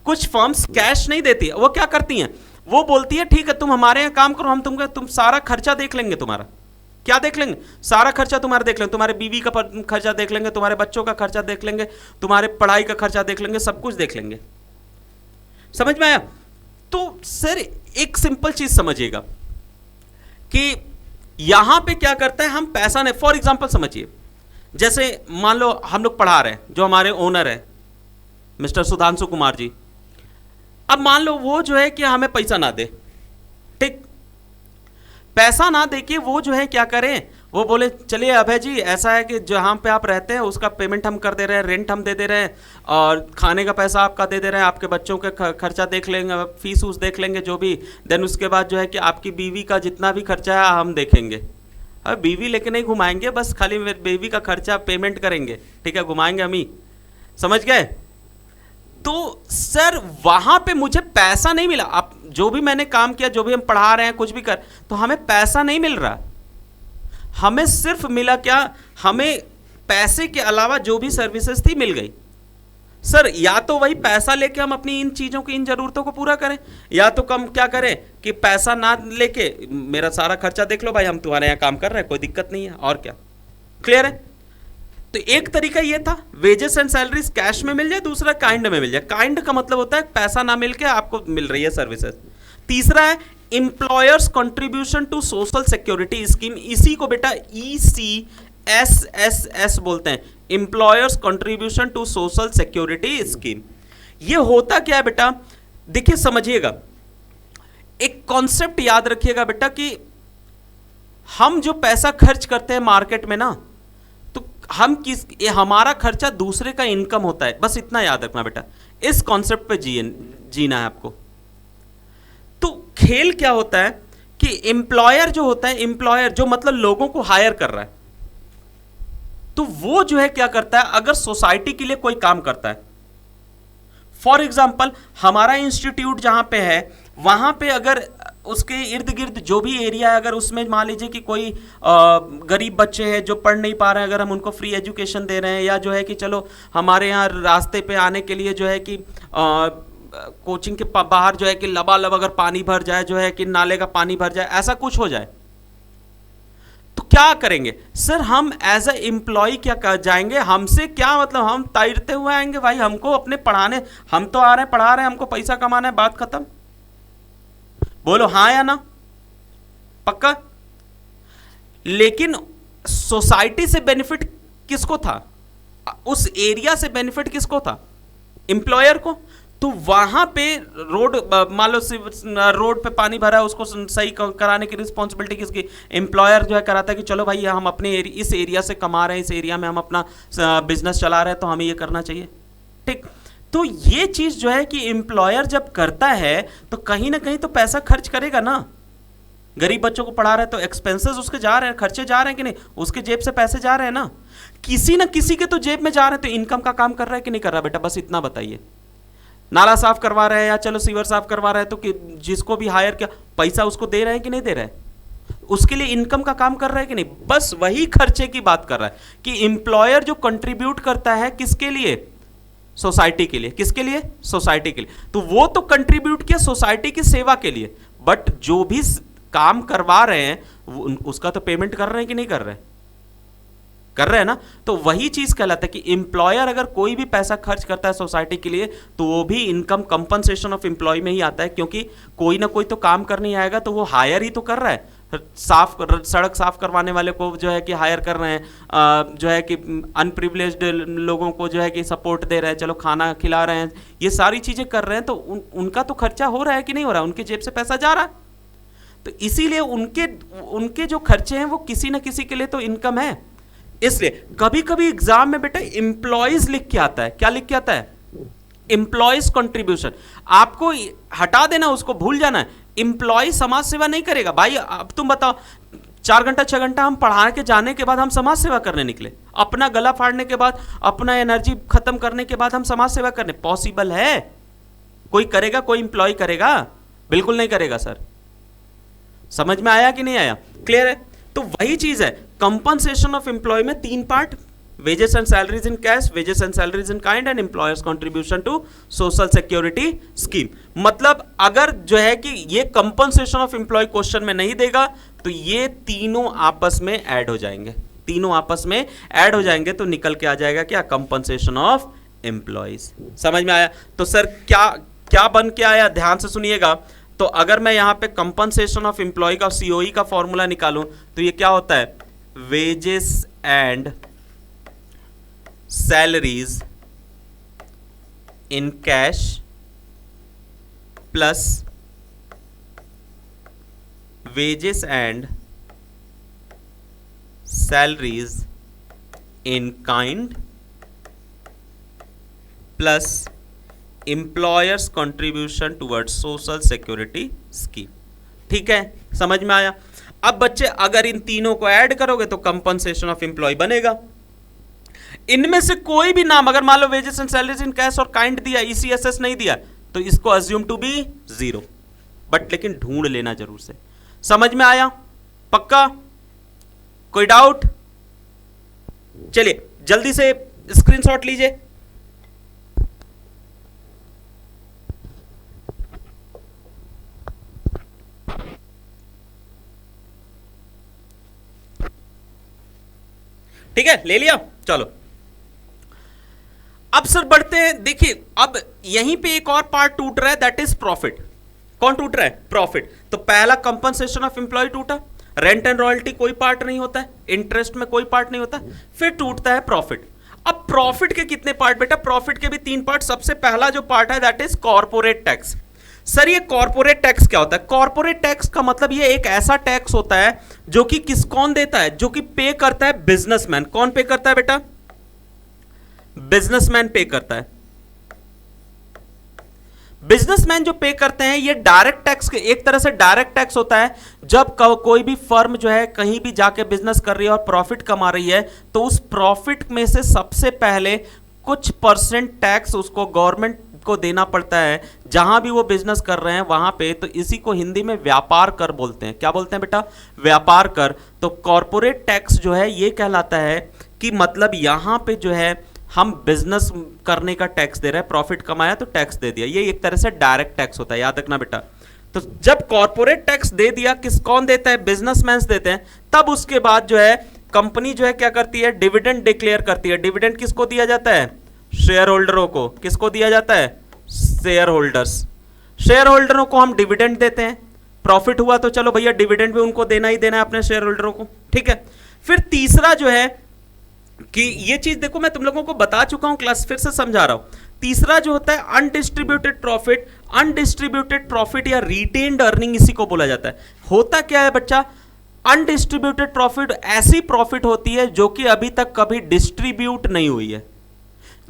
कुछ फर्म्स कैश नहीं देती है। वो क्या करती हैं, वो बोलती है ठीक है तुम हमारे यहाँ काम करो, हम तुम सारा खर्चा देख लेंगे, तुम्हारा क्या देख लेंगे, सारा खर्चा तुम्हारा देख लेंगे, तुम्हारे बीवी का खर्चा देख लेंगे, तुम्हारे बच्चों का खर्चा देख लेंगे, तुम्हारे पढ़ाई का खर्चा देख लेंगे, सब कुछ देख लेंगे। समझ में आया। तो सर एक सिंपल चीज समझिएगा कि यहां पे क्या करता है, हम पैसा नहीं, फॉर एग्जांपल समझिए, जैसे मान लो हम लोग पढ़ा रहे हैं, जो हमारे ओनर है मिस्टर सुधांशु कुमार जी, अब मान लो वो जो है कि हमें पैसा ना दे, ठीक, पैसा ना दे के वो जो है क्या करें, वो बोले चलिए अभय जी ऐसा है कि जहाँ पे आप रहते हैं उसका पेमेंट हम कर दे रहे हैं, रेंट हम दे दे रहे हैं, और खाने का पैसा आपका दे दे रहे हैं, आपके बच्चों के खर्चा देख लेंगे, फीस उस देख लेंगे जो भी, देन उसके बाद जो है कि आपकी बीवी का जितना भी खर्चा है हम देखेंगे। अब बीवी लेके नहीं घुमाएंगे, बस खाली बेबी का खर्चा पेमेंट करेंगे, ठीक है, घुमाएंगे हम ही। समझ गए। तो सर वहां पे मुझे पैसा नहीं मिला, अब जो भी मैंने काम किया, जो भी हम पढ़ा रहे हैं, कुछ भी कर, तो हमें पैसा नहीं मिल रहा, हमें सिर्फ मिला क्या, हमें पैसे के अलावा जो भी सर्विसेज थी मिल गई। सर या तो वही पैसा लेके हम अपनी इन चीजों की, इन जरूरतों को पूरा करें, या तो कम क्या करें कि पैसा ना लेके मेरा सारा खर्चा देख लो भाई, हम तुम्हारे यहाँ काम कर रहे हैं, कोई दिक्कत नहीं है, और क्या। क्लियर है। तो एक तरीका ये था, वेजेस एंड सैलरीज कैश में मिल जाए, दूसरा काइंड में मिल जाए। काइंड का मतलब होता है पैसा ना मिल के आपको मिल रही है सर्विसेज। तीसरा है employers contribution to social security scheme, इसी को बेटा ECSSS बोलते हैं, employers contribution to social security scheme. ये होता क्या है बेटा, देखिए समझिएगा, एक कॉन्सेप्ट याद रखिएगा बेटा कि हम जो पैसा खर्च करते हैं मार्केट में ना, तो हम हमारा खर्चा दूसरे का इनकम होता है, बस इतना याद रखना बेटा, इस कॉन्सेप्ट पे जीना है आपको। तो खेल क्या होता है कि एम्प्लॉयर जो होता है, एम्प्लॉयर जो मतलब लोगों को हायर कर रहा है, तो वो जो है क्या करता है, अगर सोसाइटी के लिए कोई काम करता है, फॉर एग्जाम्पल हमारा इंस्टीट्यूट जहां पे है, वहां पे अगर उसके इर्द गिर्द जो भी एरिया है, अगर उसमें मान लीजिए कि कोई गरीब बच्चे हैं जो पढ़ नहीं पा रहे हैं, अगर हम उनको फ्री एजुकेशन दे रहे हैं, या जो है कि चलो हमारे यहाँ रास्ते पे आने के लिए जो है कि कोचिंग के बाहर जो है कि लबालब अगर पानी भर जाए, जो है कि नाले का पानी भर जाए, ऐसा कुछ हो जाए तो क्या करेंगे सर? हम एज ए एम्प्लॉय क्या कर जाएंगे? हमसे क्या मतलब? हम तैरते हुए आएंगे भाई? हमको अपने पढ़ाने, हम तो आ रहे हैं पढ़ा रहे हैं, हमको पैसा कमाना है, बात खत्म। बोलो हाँ या ना? पक्का? लेकिन सोसाइटी से बेनिफिट किसको था? उस एरिया से बेनिफिट किसको था? एम्प्लॉयर को। तो वहां पे रोड, मान लो रोड पे पानी भरा है, उसको सही कराने की रिस्पॉन्सिबिलिटी किसकी? एम्प्लॉयर जो है कराता है कि चलो भाई हम अपने इस एरिया से कमा रहे हैं, इस एरिया में हम अपना बिजनेस चला रहे हैं, तो हमें ये करना चाहिए। ठीक। तो ये चीज जो है कि एम्प्लॉयर जब करता है तो कहीं ना कहीं तो पैसा खर्च करेगा ना। गरीब बच्चों को पढ़ा रहे हैं तो एक्सपेंसेस उसके जा रहे हैं, खर्चे जा रहे हैं कि नहीं? उसके जेब से पैसे जा रहे हैं ना, किसी ना किसी के तो जेब में जा रहे हैं। तो इनकम का काम कर रहा है कि नहीं कर रहा? बेटा बस इतना बताइए। नाला साफ करवा रहे हैं या चलो सीवर साफ करवा रहे हैं, तो कि जिसको भी हायर किया पैसा उसको दे रहे हैं कि नहीं दे रहे हैं? उसके लिए इनकम का काम कर रहा है कि नहीं? बस वही खर्चे की बात कर रहा है कि एम्प्लॉयर जो कंट्रीब्यूट करता है किसके लिए? सोसाइटी के लिए। किसके लिए? सोसाइटी के लिए। तो वो तो कंट्रीब्यूट किया सोसाइटी की सेवा के लिए, बट जो भी काम करवा रहे हैं उसका तो पेमेंट कर रहे हैं कि नहीं कर रहे? कर रहे हैं ना। तो वही चीज कहलाता है कि एम्प्लॉयर अगर कोई भी पैसा खर्च करता है सोसाइटी के लिए तो वो भी इनकम कंपनसेशन ऑफ एम्प्लॉय में ही आता है, क्योंकि कोई ना कोई तो काम करने आएगा, तो वो हायर ही तो कर रहा है। सड़क साफ करवाने वाले को जो है कि हायर कर रहे हैं, जो है कि अनप्रिविलेज्ड लोगों को जो है कि सपोर्ट दे रहे हैं, चलो खाना खिला रहे हैं, ये सारी चीजें कर रहे हैं, तो उनका तो खर्चा हो रहा है कि नहीं हो रहा है? उनके जेब से पैसा जा रहा है। तो इसीलिए उनके जो खर्चे हैं वो किसी ना किसी के लिए तो इनकम है। इसलिए कभी कभी एग्जाम में बेटा एम्प्लॉयज लिख के आता है। क्या लिख के आता है? Employees contribution. आपको हटा देना, उसको भूल जाना है। एम्प्लॉय समाज सेवा नहीं करेगा भाई। अब तुम बताओ, 4 घंटा 6 घंटा हम पढ़ा के जाने के बाद हम समाज सेवा करने निकले, अपना गला फाड़ने के बाद, अपना एनर्जी खत्म करने के बाद हम समाज सेवा करने, पॉसिबल है? कोई करेगा? कोई एम्प्लॉय करेगा? बिल्कुल नहीं करेगा सर। समझ में आया कि नहीं आया? क्लियर है? तो वही चीज है, कंपनसेशन ऑफ एम्प्लॉय में 3 पार्ट: wages and salaries in cash, wages and salaries in kind, and employers contribution to social security scheme. मतलब अगर जो है कि ये कंपनसेशन ऑफ एम्प्लॉय क्वेश्चन में नहीं देगा तो ये तीनों आपस में ऐड हो जाएंगे। तीनों आपस में ऐड हो जाएंगे तो निकल के आ जाएगा क्या? Compensation of employees. समझ में आया? तो सर क्या क्या बन के आया? ध्यान से सुनिएगा। तो अगर मैं यहां पे कंपनसेशन ऑफ एम्प्लॉय का सीओई का फॉर्मूला निकालूं तो ये क्या होता है? Wages and salaries in cash plus wages and salaries in kind plus employers contribution towards social security scheme. ठीक है, समझ में आया? अब बच्चे अगर इन तीनों को ऐड करोगे तो कंपनसेशन ऑफ एम्प्लॉय बनेगा। इनमें से कोई भी नाम, अगर मान low wages and salaries in cash और काइंड दिया, ईसीएसएस नहीं दिया, तो इसको अज्यूम टू बी 0, बट लेकिन ढूंढ लेना जरूर से। समझ में आया? पक्का? कोई डाउट? चलिए जल्दी से स्क्रीनशॉट लीजिए। ठीक है, ले लिया? चलो अब सर बढ़ते हैं। देखिए अब यहीं पे एक और पार्ट टूट रहा है, दैट इज प्रॉफिट। कौन टूट रहा है? प्रॉफिट। तो पहला कंपनसेशन ऑफ एम्प्लॉय टूटा, रेंट एंड रॉयल्टी कोई पार्ट नहीं होता है, इंटरेस्ट में कोई पार्ट नहीं होता, फिर टूटता है प्रॉफिट। अब प्रॉफिट के कितने पार्ट बेटा? प्रॉफिट के भी 3 पार्ट। सबसे पहला जो पार्ट है that is corporate tax. Sir ये कॉर्पोरेट टैक्स क्या होता है? कॉर्पोरेट टैक्स का मतलब ये एक ऐसा टैक्स होता है जो कि कौन देता है? जो कि पे करता है बिजनेसमैन। कौन पे करता है बेटा? बिजनेसमैन पे करता है। बिजनेसमैन जो पे करते हैं ये डायरेक्ट टैक्स, एक तरह से डायरेक्ट टैक्स होता है। जब कोई भी फर्म जो है कहीं भी जाके बिजनेस कर रही है और प्रॉफिट कमा रही है तो उस प्रॉफिट में से सबसे पहले कुछ परसेंट टैक्स उसको गवर्नमेंट को देना पड़ता है जहां भी वो बिजनेस कर रहे हैं वहां पे। तो इसी को हिंदी में व्यापार कर बोलते हैं। क्या बोलते हैं बेटा? व्यापार कर। तो कॉर्पोरेट टैक्स जो है ये कहलाता है कि मतलब यहां पे जो है हम बिजनेस करने का टैक्स दे रहे हैं, प्रॉफिट कमाया तो टैक्स दे दिया, ये एक तरह से डायरेक्ट टैक्स होता है, याद रखना बेटा। तो जब कॉर्पोरेट टैक्स दे दिया, कौन देता है, बिजनेसमैन देते हैं, तब उसके बाद जो है कंपनी जो है क्या करती है, डिविडेंड डिक्लेयर करती है। डिविडेंड किसको दिया जाता है, शेयर होल्डरों को। किसको दिया जाता है, शेयर होल्डर्स। शेयर होल्डरों को हम डिविडेंड देते हैं, प्रॉफिट हुआ तो चलो भैया डिविडेंड भी उनको देना ही देना है अपने शेयर होल्डरों को, ठीक है। फिर तीसरा जो है कि ये चीज देखो मैं तुम लोगों को बता चुका हूं क्लास, फिर से समझा रहा हूं। तीसरा जो होता है अनडिस्ट्रीब्यूटेड प्रॉफिट। अनडिस्ट्रीब्यूटेड प्रॉफिट या रिटेन्ड अर्निंग इसी को बोला जाता है। होता क्या है बच्चा, अनडिस्ट्रीब्यूटेड प्रॉफिट ऐसी प्रॉफिट होती है जो कि अभी तक कभी डिस्ट्रीब्यूट नहीं हुई है,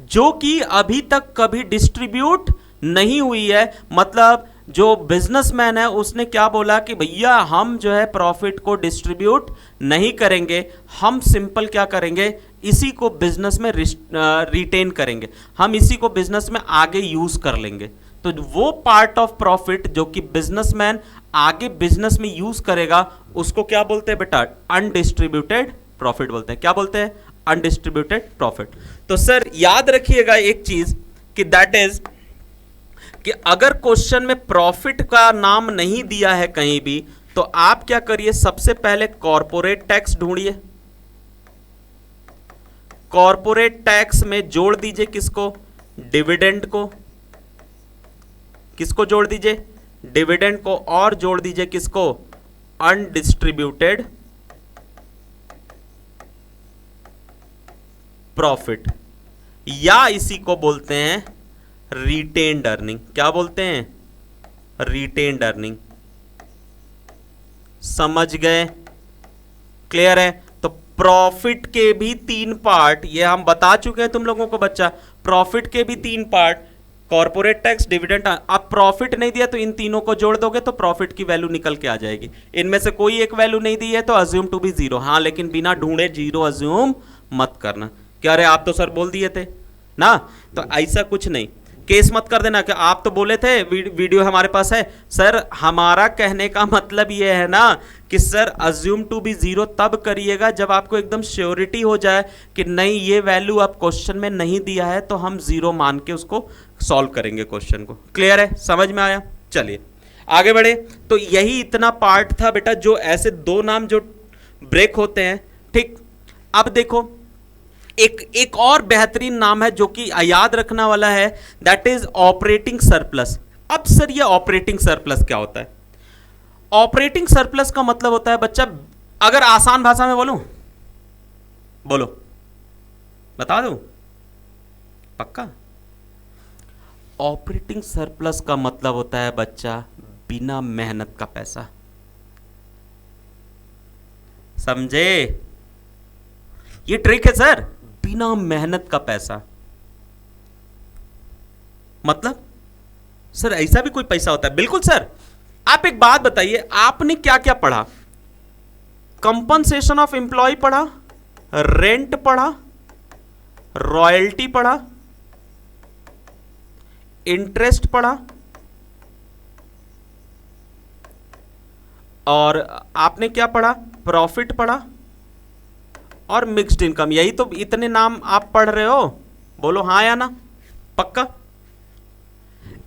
जो कि अभी तक कभी डिस्ट्रीब्यूट नहीं हुई है। मतलब जो बिजनेसमैन है उसने क्या बोला कि भैया हम जो है प्रॉफिट को डिस्ट्रीब्यूट नहीं करेंगे, हम सिंपल क्या करेंगे, इसी को बिजनेस में रिटेन करेंगे, हम इसी को बिजनेस में आगे यूज कर लेंगे। तो वो पार्ट ऑफ प्रॉफिट जो कि बिजनेसमैन आगे बिजनेस में यूज करेगा उसको क्या बोलते हैं बेटा, अनडिस्ट्रीब्यूटेड प्रॉफिट बोलते हैं। क्या बोलते हैं, अनडिस्ट्रीब्यूटेड प्रॉफिट। तो सर याद रखिएगा एक चीज कि दैट इज कि अगर क्वेश्चन में प्रॉफिट का नाम नहीं दिया है कहीं भी, तो आप क्या करिए, सबसे पहले कॉर्पोरेट टैक्स ढूंढिए। कॉर्पोरेट टैक्स में जोड़ दीजिए किसको, डिविडेंड को। किसको जोड़ दीजिए, डिविडेंड को। और जोड़ दीजिए किसको, अनडिस्ट्रीब्यूटेड प्रॉफिट, या इसी को बोलते हैं रिटेन्ड अर्निंग। क्या बोलते हैं, रिटेन्ड अर्निंग। समझ गए, क्लियर है। तो प्रॉफिट के भी 3 पार्ट, ये हम बता चुके हैं तुम लोगों को बच्चा, प्रॉफिट के भी 3 पार्ट, कॉर्पोरेट टैक्स, डिविडेंड। अब प्रॉफिट नहीं दिया तो इन तीनों को जोड़ दोगे तो प्रॉफिट की वैल्यू निकल के आ जाएगी। इनमें से कोई एक वैल्यू नहीं दी है तो अज्यूम टू बी जीरो। हाँ, लेकिन बिना ढूंढे जीरो अज्यूम मत करना। क्या रे आप तो सर बोल दिए थे ना, तो ऐसा कुछ नहीं, केस मत कर देना कि आप तो बोले थे, वीडियो हमारे पास है। सर हमारा कहने का मतलब ये है ना कि sir assume to be zero तब करिएगा जब आपको एकदम श्योरिटी हो जाए कि नहीं ये वैल्यू आप क्वेश्चन में नहीं दिया है, तो हम जीरो मान के उसको सॉल्व करेंगे क्वेश्चन को। क्लियर है, समझ में आया। चलिए आगे बढ़े। तो यही इतना पार्ट था बेटा, जो ऐसे 2 नाम जो ब्रेक होते हैं, ठीक। अब देखो एक और बेहतरीन नाम है जो कि याद रखना वाला है, दैट इज ऑपरेटिंग सरप्लस। अब सर ये ऑपरेटिंग सरप्लस क्या होता है, ऑपरेटिंग सरप्लस का मतलब होता है बच्चा, अगर आसान भाषा में बोलूं, बोलो बता दो पक्का। ऑपरेटिंग सरप्लस का मतलब होता है बच्चा बिना मेहनत का पैसा। समझे, ये ट्रिक है सर, बिना मेहनत का पैसा। मतलब सर ऐसा भी कोई पैसा होता है? बिल्कुल सर। आप एक बात बताइए, आपने क्या क्या पढ़ा, कंपनसेशन ऑफ एम्प्लॉय पढ़ा, रेंट पढ़ा, रॉयल्टी पढ़ा, इंटरेस्ट पढ़ा, और आपने क्या पढ़ा, प्रॉफिट पढ़ा और मिक्स्ड इनकम। यही तो इतने नाम आप पढ़ रहे हो, बोलो हाँ या ना, पक्का।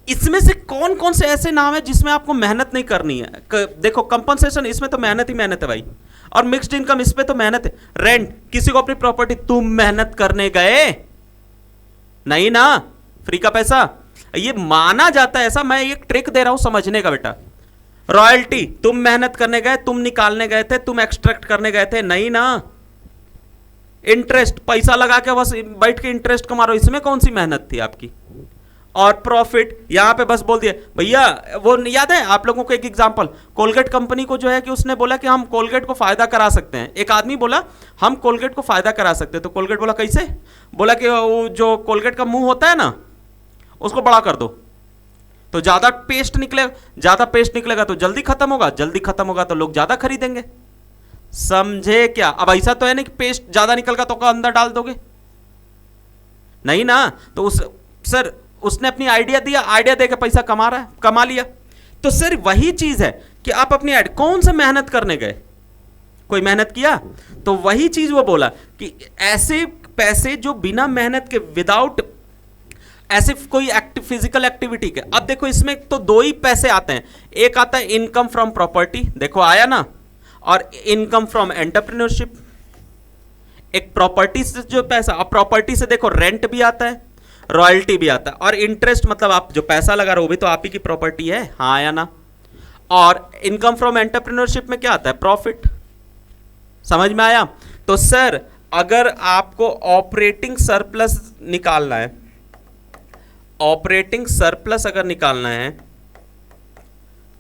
इसमें से कौन कौन से ऐसे नाम है जिसमें आपको मेहनत नहीं करनी है? देखो कंपनसेशन, इसमें तो मेहनत ही मेहनत है भाई, और मिक्स्ड इनकम इसमें तो मेहनत है। रेंट, किसी को अपनी प्रॉपर्टी, तुम मेहनत करने गए नहीं ना, फ्री का पैसा, ये माना जाता है ऐसा। मैं एक ट्रिक दे रहा हूं समझने का बेटा। रॉयल्टी, तुम मेहनत करने गए, तुम निकालने गए थे, तुम एक्सट्रैक्ट करने गए थे नहीं ना। इंटरेस्ट, पैसा लगा के बस बैठ के इंटरेस्ट कमा रहे हो, इसमें कौन सी मेहनत थी आपकी। और प्रॉफिट, यहां पे बस बोल दिया भैया, वो याद है आप लोगों को एक एग्जांपल, कोलगेट कंपनी को जो है कि उसने बोला कि हम कोलगेट को फायदा करा सकते हैं। एक आदमी बोला हम कोलगेट को फायदा करा सकते हैं, तो कोलगेट बोला कैसे, बोला कि वो जो कोलगेट का मुंह होता है ना उसको बड़ा कर दो, तो ज्यादा पेस्ट निकलेगा, ज्यादा पेस्ट निकलेगा तो जल्दी खत्म होगा, जल्दी खत्म होगा तो लोग ज्यादा खरीदेंगे। समझे क्या? अब ऐसा तो है नहीं कि पेस्ट ज्यादा निकल का तो अंदर डाल दोगे, नहीं ना। तो सर उसने अपनी आइडिया दिया, आइडिया देकर पैसा कमा रहा है, कमा लिया। तो सर वही चीज है कि आप अपनी कौन सा मेहनत करने गए, कोई मेहनत किया? तो वही चीज वो बोला कि ऐसे पैसे जो बिना मेहनत के, विदाउट ऐसे कोई फिजिकल एक्टिविटी के। अब देखो इसमें तो दो ही पैसे आते हैं, एक आता है इनकम फ्रॉम प्रॉपर्टी, देखो आया ना, और इनकम फ्रॉम एंटरप्रेन्योरशिप। एक प्रॉपर्टी से जो पैसा, अब प्रॉपर्टी से देखो रेंट भी आता है, रॉयल्टी भी आता है, और इंटरेस्ट मतलब आप जो पैसा लगा रहे हो वो भी तो आप ही की प्रॉपर्टी है, हाँ आया ना। और इनकम फ्रॉम एंटरप्रेन्योरशिप में क्या आता है, प्रॉफिट। समझ में आया। तो सर अगर आपको ऑपरेटिंग सरप्लस निकालना है, ऑपरेटिंग सरप्लस अगर निकालना है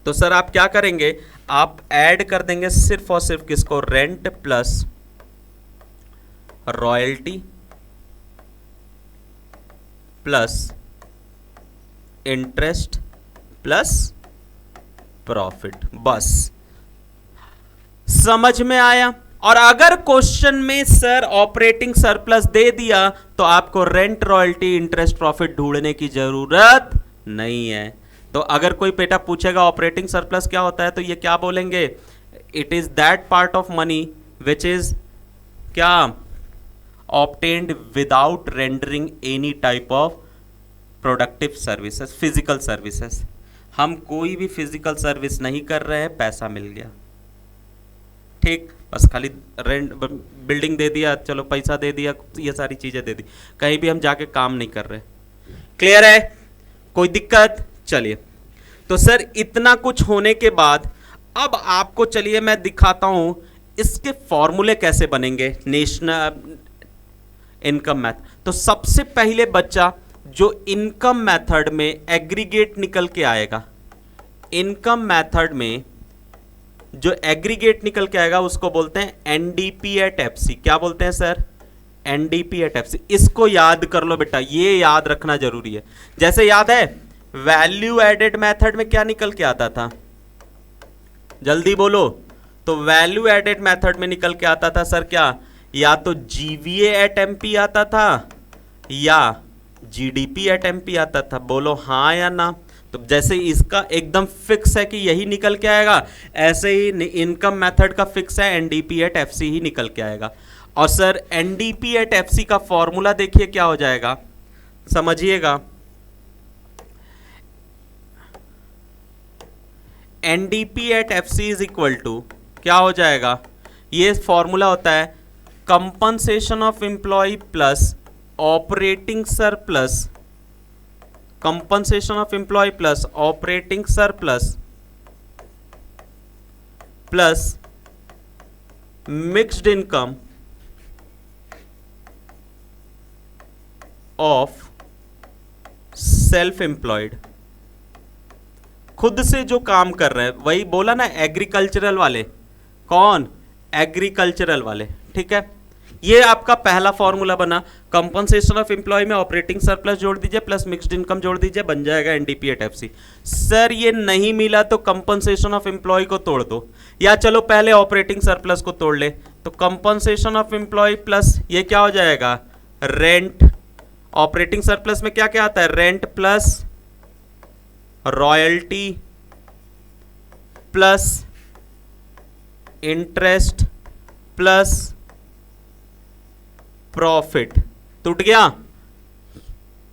तो सर आप क्या करेंगे, आप ऐड कर देंगे सिर्फ और सिर्फ किसको, rent plus royalty plus interest plus profit, बस। समझ में आया। और अगर क्वेश्चन में सर ऑपरेटिंग सरप्लस दे दिया तो आपको रेंट, रॉयल्टी, इंटरेस्ट, प्रॉफिट ढूंढने की जरूरत नहीं है। तो अगर कोई बेटा पूछेगा ऑपरेटिंग सरप्लस क्या होता है तो ये क्या बोलेंगे, it is that part of money which is क्या, obtained without rendering any type of productive services, physical services. हम कोई भी फिजिकल सर्विस नहीं कर रहे हैं, पैसा मिल गया, ठीक, बस खाली रेंट, बिल्डिंग दे दिया, चलो पैसा दे दिया, ये सारी चीजें दे दी, कहीं भी हम जाके काम नहीं कर रहे। क्लियर है, कोई दिक्कत। चलिए, तो सर इतना कुछ होने के बाद अब आपको चलिए मैं दिखाता हूं इसके फॉर्मूले कैसे बनेंगे नेशनल इनकम मैथड। तो सबसे पहले बच्चा जो इनकम मेथड में एग्रीगेट निकल के आएगा, इनकम मेथड में जो एग्रीगेट निकल के आएगा उसको बोलते हैं एनडीपी एट एफसी। क्या बोलते हैं सर, एनडीपी एट एफसी। इसको याद कर लो बेटा, ये याद रखना जरूरी है। जैसे याद है वैल्यू एडेड मेथड में क्या निकल के आता था, जल्दी बोलो। तो वैल्यू एडेड मेथड में निकल के आता था सर क्या, या तो जीवीए एट एमपी आता था या जीडीपी एट एमपी आता था, बोलो हाँ या ना। तो जैसे इसका एकदम फिक्स है कि यही निकल के आएगा, ऐसे ही इनकम मेथड का फिक्स है एनडीपी एट एफसी ही निकल के आएगा। और सर एनडीपी एट एफसी का फॉर्मूला देखिए क्या हो जाएगा, समझिएगा। NDP at FC is equal to क्या हो जाएगा, ये फॉर्मूला होता है compensation of employ plus operating surplus, compensation of employ plus operating surplus plus mixed income of self employed. खुद से जो काम कर रहे हैं, वही बोला ना एग्रीकल्चरल वाले, कौन, एग्रीकल्चरल वाले, ठीक है। ये आपका पहला फॉर्मूला बना, कंपनसेशन ऑफ एम्प्लॉय में ऑपरेटिंग सरप्लस जोड़ दीजिए प्लस मिक्स्ड इनकम जोड़ दीजिए, बन जाएगा एनडीपी एट एफसी। सर ये नहीं मिला तो कंपनसेशन ऑफ एम्प्लॉय को तोड़ दो, या चलो पहले ऑपरेटिंग सरप्लस को तोड़ ले। तो कंपनसेशन ऑफ एम्प्लॉय प्लस ये क्या हो जाएगा, रेंट। ऑपरेटिंग सरप्लस में क्या क्या आता है, rent plus royalty plus interest plus profit, टूट गया,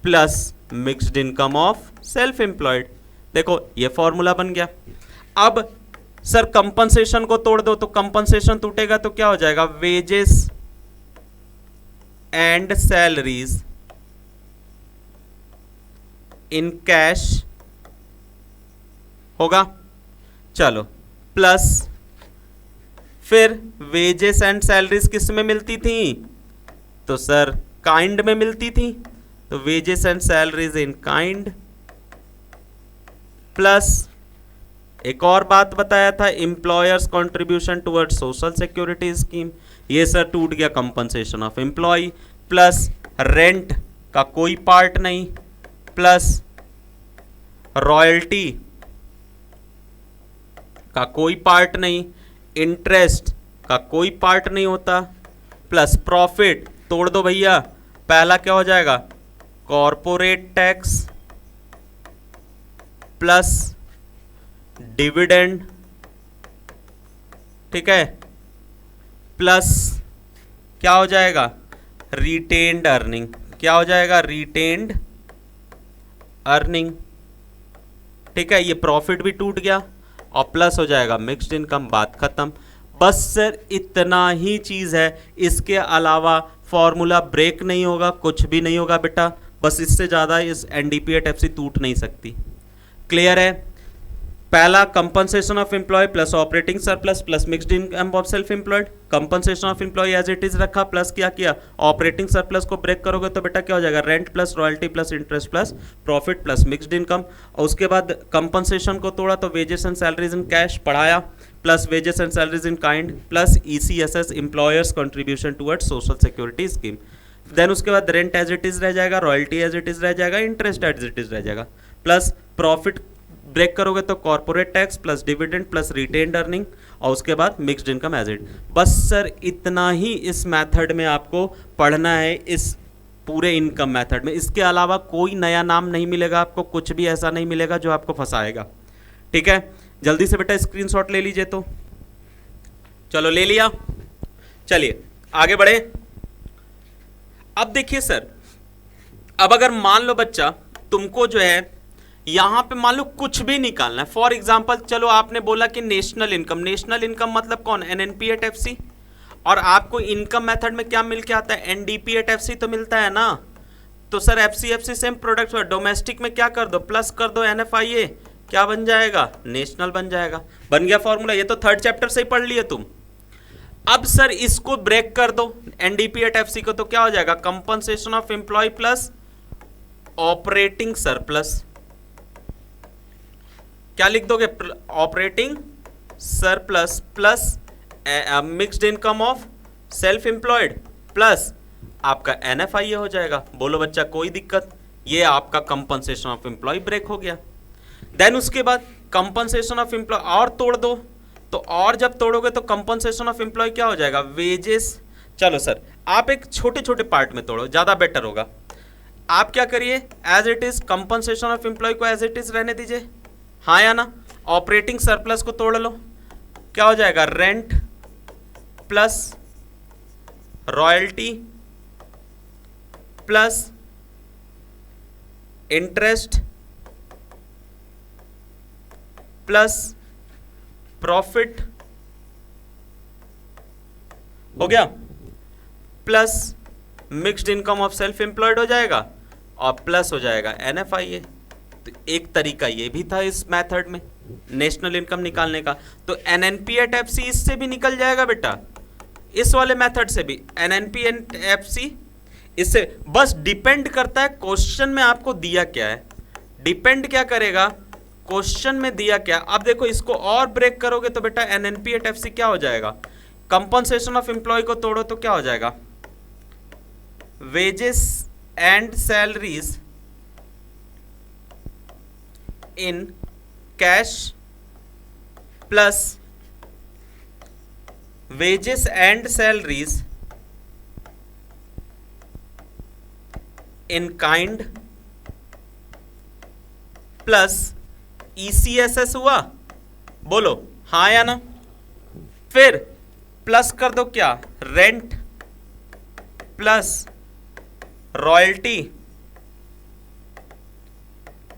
plus mixed income of self employed. देखो ये फॉर्मूला बन गया। अब सर कंपनसेशन को तोड़ दो, तो कंपनसेशन टूटेगा तो क्या हो जाएगा, wages and salaries in cash होगा, चलो, प्लस फिर वेजेस एंड सैलरीज किस में मिलती थी, तो सर काइंड में मिलती थी, तो wages and salaries in kind, plus एक और बात बताया था employers contribution towards social security scheme, ये सर टूट गया compensation of employ, plus rent का कोई पार्ट नहीं, प्लस रॉयल्टी का कोई पार्ट नहीं, इंटरेस्ट का कोई पार्ट नहीं होता, प्लस प्रॉफिट तोड़ दो भैया, पहला क्या हो जाएगा, कॉर्पोरेट टैक्स प्लस डिविडेंड, ठीक है, प्लस क्या हो जाएगा, रिटेन्ड अर्निंग, क्या हो जाएगा, रिटेन्ड अर्निंग। ठीक है, ये प्रॉफिट भी टूट गया और प्लस हो जाएगा मिक्स्ड इनकम, बात खत्म। बस सर इतना ही चीज है, इसके अलावा फॉर्मूला ब्रेक नहीं होगा, कुछ भी नहीं होगा बेटा। बस इससे ज्यादा इस एनडीपी एट एफसी टूट नहीं सकती। क्लियर है? पहला compensation of employ plus operating surplus plus mixed income of self employed. Compensation of employ as it is रखा, प्लस क्या किया, ऑपरेटिंग सरप्लस को ब्रेक करोगे तो बेटा क्या हो जाएगा, rent plus royalty plus interest plus profit plus mixed income. और उसके बाद कंपनसेशन को तोड़ा तो wages and salaries in cash पढ़ाया, plus wages and salaries in kind plus ECSS employers contribution towards social security scheme. Then उसके बाद rent as it is रह जाएगा, रॉयल्टी एज इट इज रह जाएगा, इंटरेस्ट एज इट इज रह जाएगा, plus profit break करोगे तो corporate tax plus dividend plus retained earning, और उसके बाद मिक्स्ड इनकम एज इट। बस सर इतना ही इस मेथड में आपको पढ़ना है, इस पूरे इनकम मेथड में। इसके अलावा कोई नया नाम नहीं मिलेगा आपको, कुछ भी ऐसा नहीं मिलेगा जो आपको फंसाएगा। ठीक है, जल्दी से बेटा स्क्रीनशॉट ले लीजिए। तो चलो ले लिया, चलिए आगे बढ़े। अब देखिए सर, अब अगर मान लो बच्चा तुमको जो है यहां पे मान लो कुछ भी निकालना है, फॉर एग्जांपल चलो आपने बोला कि नेशनल इनकम, नेशनल इनकम मतलब कौन, एनएनपी एट एफसी, और आपको इनकम मेथड में क्या मिल के आता है, एनडीपी एट एफसी तो मिलता है ना। तो sir FC same product, domestic में क्या कर दो, प्लस कर दो एनएफआईए, क्या बन जाएगा, नेशनल बन जाएगा। बन गया फॉर्मूला, ये तो थर्ड चैप्टर से ही पढ़ लिए तुम। अब सर इसको ब्रेक कर दो एनडीपी एट एफसी को, तो क्या हो जाएगा, compensation of employ plus operating surplus. क्या लिख दोगे, operating surplus plus mixed income of self employed plus आपका एनएफआईए हो जाएगा। बोलो बच्चा कोई दिक्कत, ये आपका कंपनसेशन ऑफ एम्प्लॉय ब्रेक हो गया। देन उसके बाद कंपनसेशन ऑफ एम्प्लॉय और तोड़ दो, तो और जब तोड़ोगे तो कंपनसेशन ऑफ एम्प्लॉय क्या हो जाएगा, वेजेस। चलो सर आप एक छोटे छोटे पार्ट में तोड़ो, ज्यादा बेटर होगा। आप क्या करिए, as it is compensation of employ को एज इट इज रहने दीजिए, हाँ या ना। ऑपरेटिंग सरप्लस को तोड़ लो, क्या हो जाएगा, rent plus royalty plus interest plus profit हो गया, plus mixed income of self employed हो जाएगा, और प्लस हो जाएगा एनएफआईए। तो एक तरीका ये भी था इस मेथड में नेशनल इनकम निकालने का। तो एनएनपी एट एफसी इससे भी निकल जाएगा बेटा, इस वाले मेथड से भी एनएनपी एट एफसी इससे। बस डिपेंड करता है क्वेश्चन में आपको दिया क्या है, डिपेंड क्या करेगा, क्वेश्चन में दिया क्या। अब देखो इसको और ब्रेक करोगे तो बेटा एनएनपी एट एफसी क्या हो जाएगा, कंपनसेशन ऑफ एम्प्लॉय को तोड़ो तो क्या हो जाएगा, wages and salaries in cash plus wages and salaries in kind plus ECSS हुआ। बोलो हाँ या ना। फिर प्लस कर दो क्या, rent plus royalty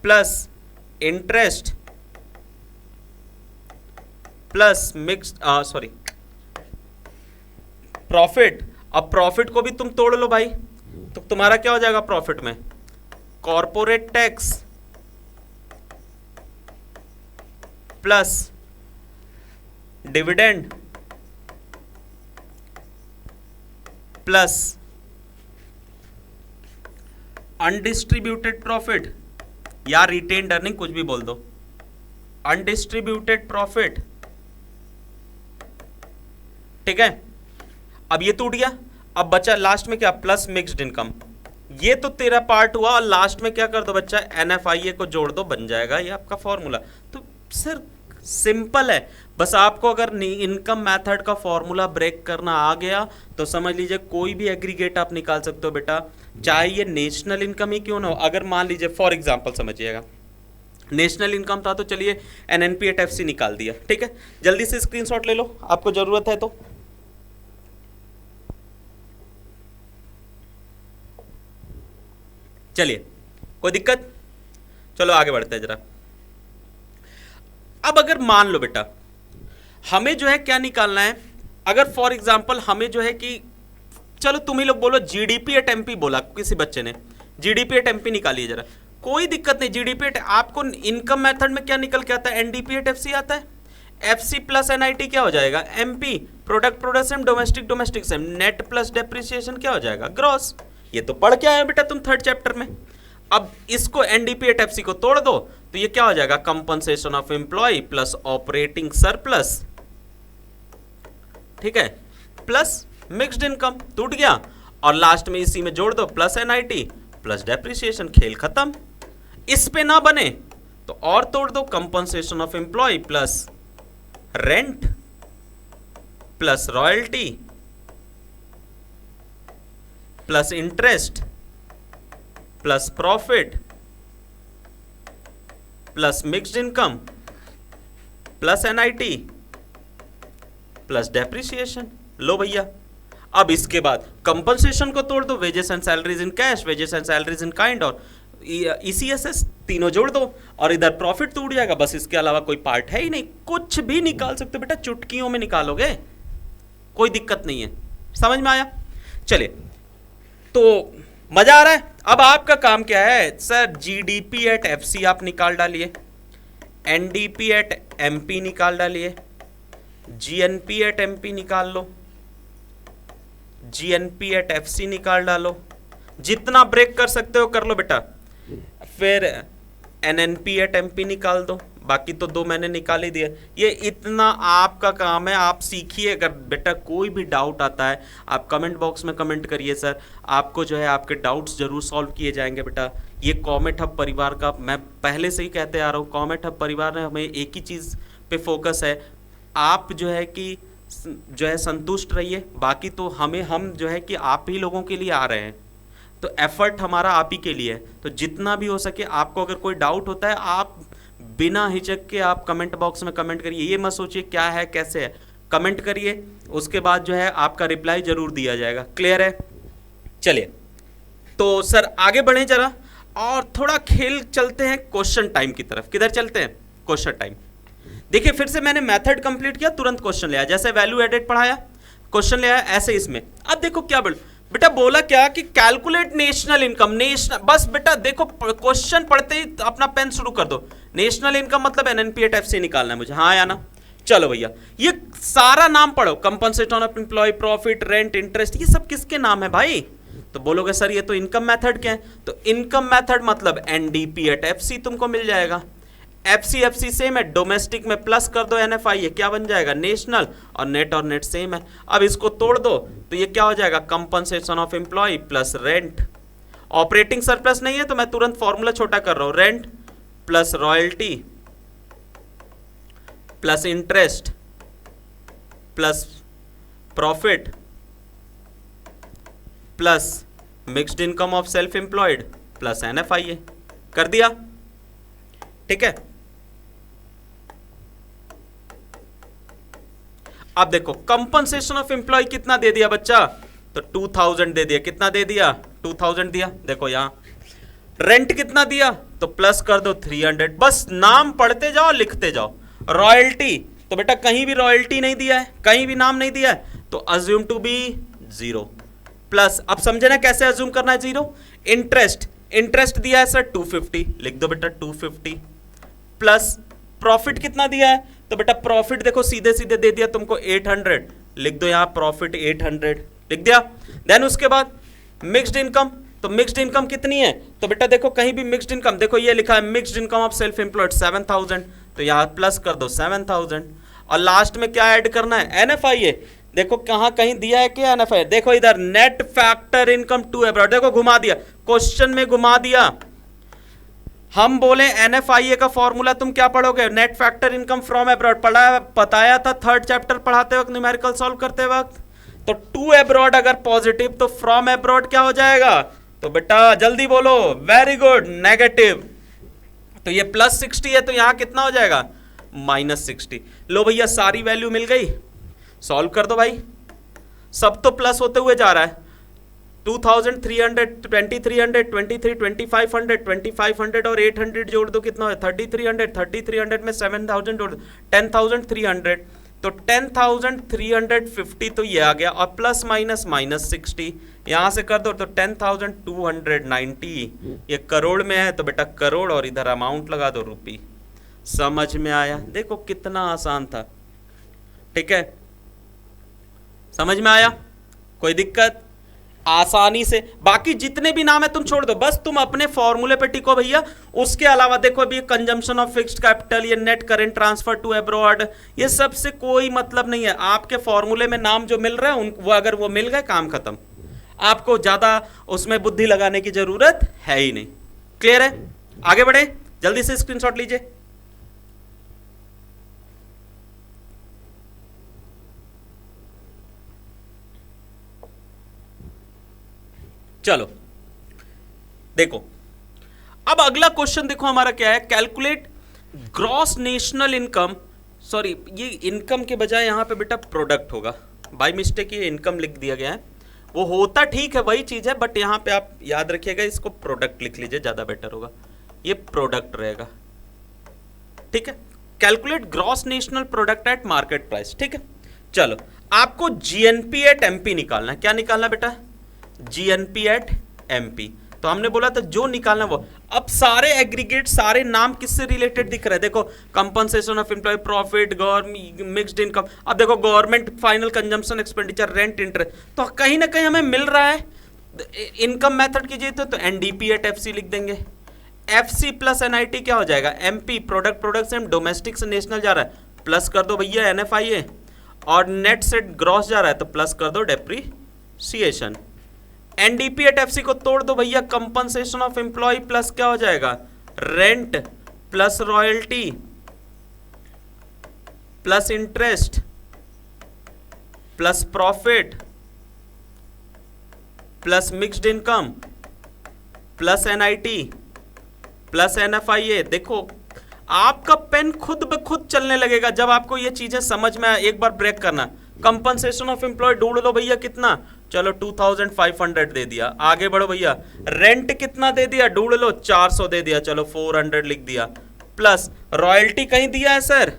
plus interest plus mix sorry profit. अब प्रॉफिट को भी तुम तोड़ लो भाई, तो तुम्हारा क्या हो जाएगा प्रॉफिट में, corporate tax plus dividend plus undistributed profit या रिटेन्ड अर्निंग, कुछ भी बोल दो, अनडिस्ट्रीब्यूटेड प्रॉफिट। ठीक है, अब ये टूट गया। अब बचा लास्ट में क्या, प्लस मिक्स्ड इनकम। ये तो तेरा पार्ट हुआ, और लास्ट में क्या कर दो बच्चा, एनएफआईए को जोड़ दो, बन जाएगा ये आपका फॉर्मूला। तो सर सिंपल है, बस आपको अगर इनकम मेथड का फॉर्मूला ब्रेक करना आ गया तो समझ लीजिए कोई भी एग्रीगेट आप निकाल सकते हो बेटा, चाहे ये नेशनल इनकम ही क्यों ना हो। अगर मान लीजिए फॉर एग्जांपल समझिएगा नेशनल इनकम था तो चलिए एनएनपी एट एफसी निकाल दिया। ठीक है, जल्दी से स्क्रीनशॉट ले लो, आपको जरूरत है तो। चलिए, कोई दिक्कत? चलो आगे बढ़ते हैं जरा। अब अगर मान लो बेटा हमें जो है क्या निकालना है, अगर फॉर एग्जांपल हमें जो है कि चलो तुम ही लोग बोलो जीडीपी एट एमपी, बोला किसी बच्चे ने जीडीपी एट एमपी निकालिए जरा, कोई दिक्कत नहीं। जीडीपी एट आपको इनकम मेथड में क्या निकल के आता है, एनडीपी एट एफसी आता है, एफसी प्लस एनआईटी क्या हो जाएगा, MP, product production, domestic domestic same, net plus depreciation क्या हो जाएगा, ग्रॉस। ये तो पढ़ के आए बेटा तुम थर्ड चैप्टर में। अब इसको एनडीपी एट एफसी को तोड़ दो तो ये क्या हो जाएगा, compensation of employ plus operating surplus, ठीक है, प्लस मिक्स्ड इनकम, टूट गया, और लास्ट में इसी में जोड़ दो प्लस एनआईटी प्लस डेप्रिसिएशन, खेल खत्म। इस पे ना बने तो और तोड़ दो, compensation of employ plus rent plus royalty plus interest plus profit plus mixed income plus NIT plus depreciation. लो भैया, अब इसके बाद कंपनसेशन को तोड़ दो, wages and salaries in cash, wages and salaries in kind और ईसीएसएस, तीनों जोड़ दो और इधर प्रॉफिट टूट जाएगा। बस इसके अलावा कोई पार्ट है ही नहीं, कुछ भी निकाल सकते हो बेटा, चुटकियों में निकालोगे, कोई दिक्कत नहीं है। समझ में आया? चलिए, तो मजा आ रहा है। अब आपका काम क्या है सर, जीडीपी एट एफसी आप निकाल डालिए, एनडीपी एट एमपी निकाल डालिए, जीएनपी एट एमपी निकाल लो, जीएनपी एट एफसी निकाल डालो, जितना ब्रेक कर सकते हो कर लो बेटा। फिर एनएनपी एट एमपी निकाल दो, बाकी तो दो मैंने निकाल ही दिया। ये इतना आपका काम है, आप सीखिए। अगर बेटा कोई भी डाउट आता है आप कमेंट बॉक्स में कमेंट करिए सर, आपको जो है आपके डाउट्स जरूर सॉल्व किए जाएंगे बेटा। ये कॉमेट हब परिवार का मैं पहले से ही कहते आ रहा हूँ, कॉमेट हब परिवार में हमें एक ही चीज़ पे फोकस है, आप जो है कि जो है संतुष्ट रहिए, बाकी तो हम जो है कि आप ही लोगों के लिए आ रहे हैं, तो एफर्ट हमारा आप ही के लिए है। तो जितना भी हो सके आपको अगर कोई डाउट होता है आप बिना हिचक के आप कमेंट बॉक्स में कमेंट करिए, ये मत सोचिए क्या है कैसे है, कमेंट करिए, उसके बाद जो है आपका रिप्लाई जरूर दिया जाएगा। क्लियर है? चलिए, तो सर आगे बढ़ें जरा और थोड़ा खेल चलते हैं क्वेश्चन टाइम की तरफ। किधर चलते हैं? Question time. देखिए फिर से मैंने मेथड कंप्लीट किया, तुरंत क्वेश्चन ले आया, जैसे वैल्यू एडेड पढ़ाया क्वेश्चन ले आया, ऐसे इसमें। अब देखो क्या बोल बेटा, बोला क्या कि कैलकुलेट नेशनल इनकम, नेशनल, बस बेटा देखो क्वेश्चन पढ़ते ही अपना पेन शुरू कर दो। नेशनल इनकम मतलब एनएनपी एट एफसी निकालना है मुझे, हाँ या ना? चलो भैया, ये सारा नाम पढ़ो, compensation of employ, profit, rent, interest, ये सब किसके नाम है भाई? तो बोलोगे सर ये तो इनकम मेथड के हैं, तो इनकम मेथड मतलब एनडीपी एट एफसी तुमको मिल जाएगा। एफसी सेम है, डोमेस्टिक में प्लस कर दो एनएफआई, ये क्या बन जाएगा, नेशनल, और नेट सेम है। अब इसको तोड़ दो तो ये क्या हो जाएगा, compensation of employ plus rent. Operating surplus नहीं है तो मैं तुरंत फॉर्मूला छोटा कर रहा हूं, rent plus royalty plus interest plus profit plus mixed income of self employed plus NFI, कर दिया। ठीक है, अब देखो कंपनसेशन ऑफ एम्प्लॉय कितना दे दिया बच्चा, तो 2000 दे दिया। कितना दे दिया? 2000 दिया। देखो यहां रेंट कितना दिया, तो प्लस कर दो 300। बस नाम पढ़ते जाओ लिखते जाओ। रॉयल्टी तो बेटा कहीं भी रॉयल्टी नहीं दिया है, कहीं भी नाम नहीं दिया है, तो अज्यूम टू बी 0 प्लस, अब समझे ना कैसे अज्यूम करना है 0। इंटरेस्ट दिया है सर 250, लिख दो बेटा 250 प्लस प्रॉफिट कितना दिया है, तो बेटा प्रॉफिट देखो सीधे सीधे दे दिया तुमको 800, लिख दो यहां प्रॉफिट 800, लिख दिया। देन उसके बाद मिक्स्ड इनकम, तो मिक्स्ड इनकम कितनी है, तो बेटा देखो कहीं भी मिक्स्ड इनकम, देखो ये लिखा है mixed income of self employed 7000, तो यहां प्लस कर दो 7000, और लास्ट में क्या ऐड करना है, एनएफआई। देखो कहां कहीं दिया है क्या एनएफआई, देखो इधर net factor income to abroad, देखो घुमा दिया, क्वेश्चन में घुमा दिया। हम बोले एनएफआईए का फॉर्मूला तुम क्या पढ़ोगे, net factor income from abroad, पढ़ा बताया था थर्ड चैप्टर पढ़ाते वक्त, न्यूमेरिकल सॉल्व करते वक्त। तो टू अब्रॉड अगर पॉजिटिव तो फ्रॉम अब्रॉड क्या हो जाएगा, तो बेटा जल्दी बोलो, वेरी गुड, नेगेटिव। तो ये +60 है तो यहां कितना हो जाएगा, -60। लो भैया सारी वैल्यू मिल गई, सॉल्व कर दो भाई, सब तो प्लस होते हुए जा रहा है। 2300, 2300, 23, 2500, 2500 और 800 जोड़ दो, कितना है 3300, 3300 में 7000 जोड़ दो 10300, तो 10350 तो ये आ गया, और प्लस माइनस माइनस 60 यहां से कर दो तो 10290, ये करोड़ में है तो बेटा करोड़, और इधर अमाउंट लगा दो रुपी। समझ में आया? देखो कितना आसान था। ठीक है, समझ में आया? कोई दिक्कत? आसानी से बाकी जितने भी नाम है तुम छोड़ दो, बस तुम अपने फॉर्मूले पे टिको भैया। उसके अलावा देखो अभी कंजम्पशन ऑफ फिक्स्ड कैपिटल, ये net current transfer to abroad, ये सब से कोई मतलब नहीं है। आपके फॉर्मूले में नाम जो मिल रहा है वो अगर वो मिल गए काम खत्म, आपको ज्यादा उसमें बुद्धि लगाने की जरूरत है ही नहीं। क्लियर है? आगे बढ़े, जल्दी से स्क्रीनशॉट लीजिए। चलो देखो, अब अगला क्वेश्चन देखो हमारा क्या है, calculate gross national income. Sorry, ये इनकम के बजाय यहां पे बेटा प्रोडक्ट होगा, बाय मिस्टेक ये इनकम लिख दिया गया है। वो होता ठीक है, वही चीज है, बट यहां पे आप याद रखिएगा इसको प्रोडक्ट लिख लीजिए, ज्यादा बेटर होगा। ये प्रोडक्ट रहेगा। ठीक है, calculate gross national product at market price. ठीक है, चलो आपको जीएनपी एट एमपी निकालना है। क्या निकालना बेटा? GNP at MP. तो हमने बोला था जो निकालना वो। अब सारे एग्रीगेट, सारे नाम किससे रिलेटेड दिख रहे हैं? देखो, compensation of employ, profit, mixed income. अब देखो government final consumption expenditure, rent, interest, तो कहीं ना कहीं हमें मिल रहा है। इनकम मेथड कीजिए तो एनडीपी एट एफसी लिख देंगे। एफसी प्लस एनआईटी क्या हो जाएगा? एमपी प्रोडक्ट, प्रोडक्ट से डोमेस्टिक से नेशनल जा रहा है, प्लस कर दो भैया एनएफआईए, और नेट से ग्रॉस जा रहा है तो प्लस कर दो डेप्रीसिएशन। एनडीपी एट एफसी को तोड़ दो भैया, कंपनसेशन ऑफ एम्प्लॉय प्लस क्या हो जाएगा? Rent plus royalty plus interest plus profit plus mixed income plus NIT plus NFIA. देखो आपका पेन खुद ब खुद चलने लगेगा जब आपको ये चीजें समझ में आए। एक बार ब्रेक करना, कंपनसेशन ऑफ एम्प्लॉय ढूंढ लो भैया, कितना? चलो 2500 दे दिया। आगे बढ़ो भैया, रेंट कितना दे दिया? ढूंढ लो, 400 दे दिया, चलो 400 लिख दिया। प्लस रॉयल्टी कहीं दिया है सर?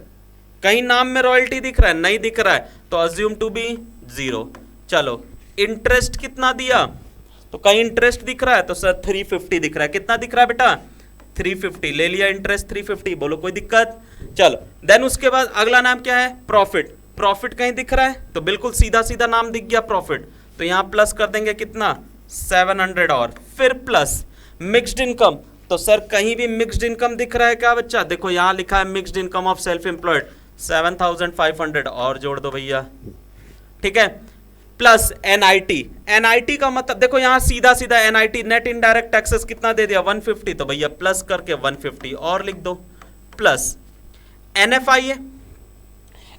कहीं नाम में रॉयल्टी दिख रहा है? नहीं दिख रहा है, तो अज्यूम टू बी 0। चलो इंटरेस्ट कितना दिया? तो कहीं इंटरेस्ट दिख रहा है तो सर 350 दिख रहा है। कितना दिख रहा है बेटा? 350 ले लिया इंटरेस्ट 350। बोलो कोई दिक्कत? चलो देन उसके बाद अगला नाम क्या है? प्रॉफिट। प्रॉफिट कहीं दिख रहा है? तो बिल्कुल सीधा सीधा नाम दिख गया प्रॉफिट, तो यहां प्लस कर देंगे कितना? 700। और फिर प्लस मिक्स्ड इनकम, तो सर कहीं भी मिक्स्ड इनकम दिख रहा है क्या बच्चा? देखो यहां लिखा है mixed income of self employed 7500, और जोड़ दो भैया। ठीक है, प्लस एनआईटी। एनआईटी का मतलब देखो यहां सीधा सीधा एनआईटी, नेट इनडायरेक्ट टैक्सेस कितना दे दिया? 150, तो भैया प्लस करके 150 और लिख दो। प्लस एनएफआईए,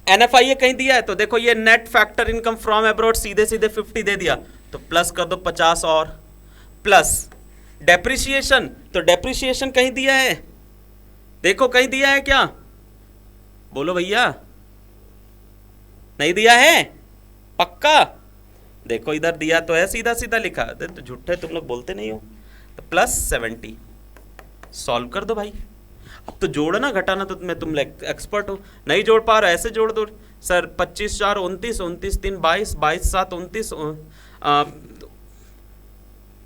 एनएफआईए कहीं दिया है? तो देखो ये net factor income from abroad, सीधे सीधे 50 दे दिया, तो प्लस कर दो 50 और। प्लस डेप्रिसिएशन, तो डेप्रिसिएशन कहीं दिया है? देखो कहीं दिया है क्या? बोलो भैया, नहीं दिया है? पक्का? देखो इधर दिया तो है, सीधा सीधा लिखा, तो झूठे तुम लोग बोलते नहीं हो। तो प्लस 70 सॉल्व कर दो भाई। अब तो जोड़ना घटाना तो तुम एक्सपर्ट हो, नहीं जोड़ पा रहे ऐसे जोड़ दो सर। 25 4 29, 29 3 22, 22 7 29,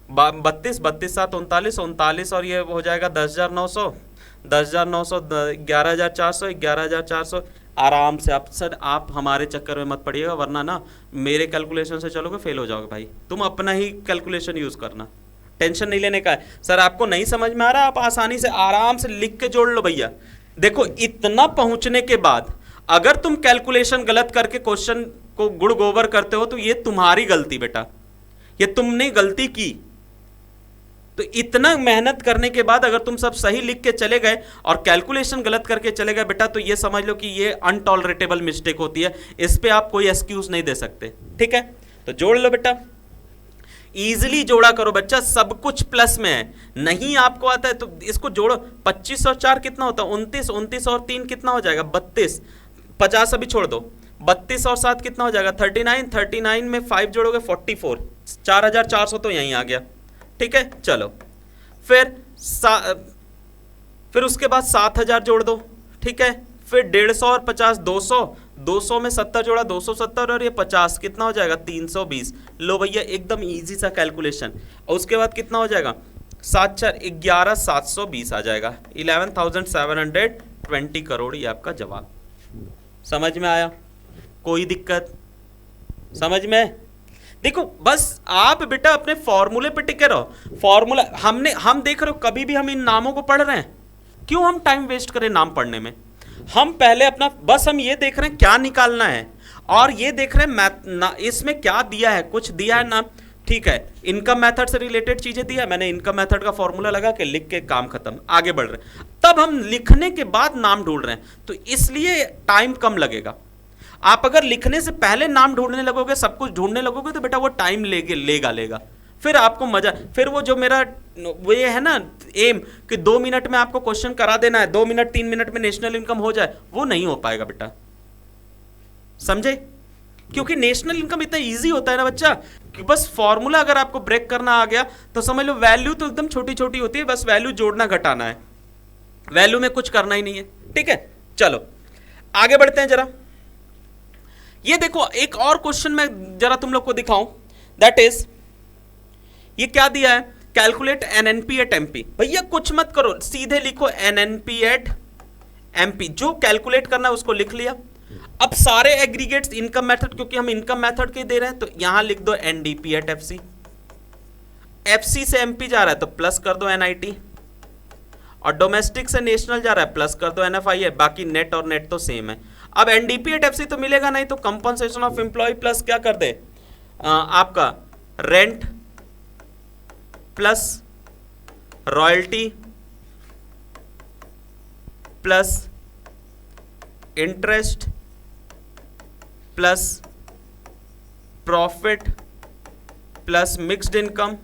32, 32 7 39, 39 और ये हो जाएगा 10,900, 10,900, 11,400, 11,400। आराम से आप सर, आप हमारे चक्कर में मत पड़िएगा, वरना ना मेरे कैलकुलेशन से चलोगे फेल हो जाओगे भाई। तुम अपना ही कैलकुलेशन यूज करना, टेंशन नहीं लेने का है। सर आपको नहीं समझ में आ रहा, आप आसानी से आराम से लिख के जोड़ लो भैया। देखो इतना पहुंचने के बाद अगर तुम कैलकुलेशन गलत करके क्वेश्चन को गुड़ गोबर करते हो तो ये तुम्हारी गलती बेटा, ये तुमने गलती की। तो इतना मेहनत करने के बाद अगर तुम सब सही लिख के चले गए और कैलकुलेशन गलत करके चले गए बेटा, तो ये समझ लो कि ये अनटॉलरेटेबल मिस्टेक होती है, इस पे आप कोई एक्सक्यूज नहीं दे सकते। ठीक है, तो जोड़ लो बेटा, इजीली जोड़ा करो बच्चा, सब कुछ प्लस में है। नहीं आपको आता है तो इसको जोड़ो। 25 और 4 कितना होता है? 29, 29 और 3 कितना हो जाएगा? 32। 50 अभी छोड़ दो, 32 और 7 कितना हो जाएगा 39, 39 में 5 जोड़ोगे 44, 4400 तो यहीं आ गया। ठीक है, चलो फिर उसके बाद 7000 जोड़ दो। ठीक है, फिर 150 और 50 200, 200 में 70 जोड़ा 270 और ये 50 कितना हो जाएगा 320। लो भैया एकदम इजी सा कैलकुलेशन। और उसके बाद कितना हो जाएगा 7 4 11 720 आ जाएगा, 11,720 करोड़ ये आपका जवाब। समझ में आया? कोई दिक्कत समझ में? देखो बस आप बेटा अपने फॉर्मूले पे टिके रहो। फॉर्मूला हम देख रहे हो, कभी भी हम इन नामों को पढ़ रहे हैं, क्यों हम टाइम वेस्ट करें नाम पढ़ने में? हम पहले अपना बस हम ये देख रहे हैं क्या निकालना है, और ये देख रहे हैं मैथ इसमें क्या दिया है, कुछ दिया है ना। ठीक है, इनकम मेथड से रिलेटेड चीजें दिया है, मैंने इनकम मेथड का फॉर्मूला लगा के लिख के काम खत्म, आगे बढ़ रहे हैं। तब हम लिखने के बाद नाम ढूंढ रहे हैं, तो इसलिए टाइम कम लगेगा। आप अगर लिखने से पहले नाम ढूंढने लगोगे, सब कुछ ढूंढने लगोगे, तो बेटा वो टाइम लेगा फिर आपको मजा, फिर वो जो मेरा वो ये है ना एम कि 2 मिनट में आपको क्वेश्चन करा देना है, 2 मिनट 3 मिनट में नेशनल इनकम हो जाए, वो नहीं हो पाएगा बेटा। समझे? क्योंकि नेशनल इनकम इतना इजी होता है ना बच्चा कि बस फॉर्मूला अगर आपको ब्रेक करना आ गया तो समझ लो वैल्यू तो एकदम छोटी छोटी होती है, बस वैल्यू जोड़ना घटाना है, वैल्यू में कुछ करना ही नहीं है। ठीक है, चलो आगे बढ़ते हैं जरा। ये देखो एक और क्वेश्चन मैं जरा तुम लोग को दिखाऊं, दैट इज ये क्या दिया है, कैलकुलेट एनएनपी एट एमपी। भैया कुछ मत करो, सीधे लिखो एनएनपी एट एमपी, जो कैलकुलेट करना है उसको लिख लिया। अब सारे एग्रीगेट्स इनकम मेथड, क्योंकि हम इनकम मेथड के दे रहे हैं, तो यहां लिख दो एनडीपी एट एफसी। एफसी से एमपी जा रहा है तो प्लस कर दो एनआईटी, और डोमेस्टिक से नेशनल जा रहा है प्लस कर दो एनएफआईए, बाकी नेट और नेट तो सेम है। अब एनडीपी एट एफसी तो मिलेगा नहीं, तो कंपनसेशन ऑफ एम्प्लॉय प्लस क्या कर दे आपका rent plus royalty plus interest plus profit plus mixed income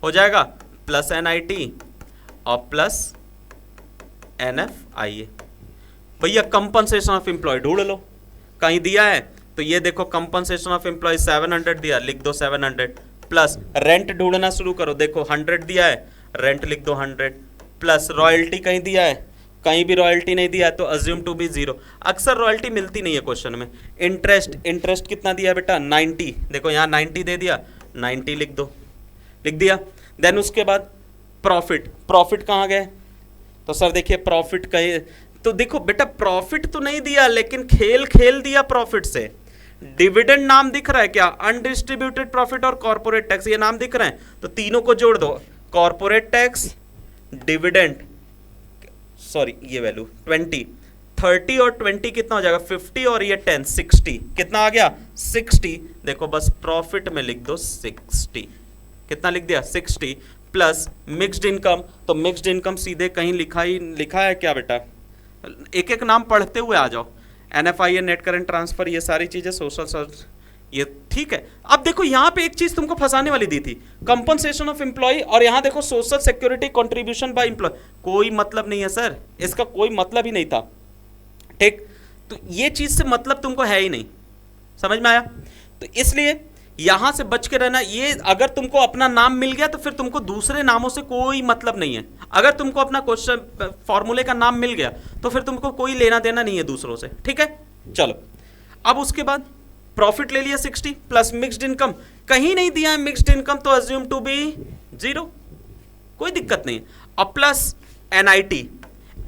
हो जाएगा, प्लस एनआईटी और प्लस एनएफआईए। भैया कंपनसेशन ऑफ एम्प्लॉय ढूंढ लो, कहीं दिया है तो ये देखो कंपनसेशन ऑफ एम्प्लॉय 700 दिया, लिख दो 700, प्लस रेंट ढूंढना शुरू करो, देखो 100 दिया है, रेंट लिख दो 100, प्लस रॉयल्टी कहीं दिया है, कहीं भी रॉयल्टी नहीं दिया है तो अज्यूम टू बी 0, अक्सर रॉयल्टी मिलती नहीं है क्वेश्चन में। इंटरेस्ट कितना दिया बेटा 90, देखो यहाँ 90 दे दिया, 90 लिख दो, लिख दिया। देन उसके बाद प्रॉफिट कहाँ गए, तो सर देखिए प्रॉफिट कहीं, तो देखो बेटा प्रॉफिट तो नहीं दिया लेकिन खेल दिया प्रॉफिट से। डिविडेंड नाम दिख रहा है क्या, अनडिस्ट्रीब्यूटेड प्रॉफिट और कॉर्पोरेट टैक्स ये नाम दिख रहे हैं, तो तीनों को जोड़ दो, कॉर्पोरेट टैक्स डिविडेंड, सॉरी ये वैल्यू 20, 30 और 20 कितना हो जाएगा 50 और ये 10 60, कितना आ गया 60। देखो बस प्रॉफिट में लिख दो 60, कितना लिख दिया 60, प्लस मिक्स्ड इनकम, तो मिक्स्ड इनकम सीधे कहीं लिखा है क्या बेटा, एक एक नाम पढ़ते हुए आ जाओ, एनएफआईए नेट करंट ट्रांसफर, ये सारी चीजें सोशल सर्च, ये ठीक है। अब देखो यहां पे एक चीज तुमको फंसाने वाली दी थी, कंपनसेशन ऑफ एम्प्लॉय, और यहां देखो social security contribution by employ, कोई मतलब नहीं है सर, इसका कोई मतलब ही नहीं था। ठीक, तो ये चीज से मतलब तुमको है ही नहीं, समझ में आया? तो इसलिए यहां से बच के रहना। ये अगर तुमको अपना नाम मिल गया तो फिर तुमको दूसरे नामों से कोई मतलब नहीं है। अगर तुमको अपना क्वेश्चन फॉर्मूले का नाम मिल गया तो फिर तुमको कोई लेना देना नहीं है दूसरों से, ठीक है। चलो अब उसके बाद प्रॉफिट ले लिया 60 प्लस मिक्स्ड इनकम, कहीं नहीं दिया है मिक्स्ड इनकम तो अज्यूम टू बी 0, कोई दिक्कत नहीं। अब प्लस एनआईटी,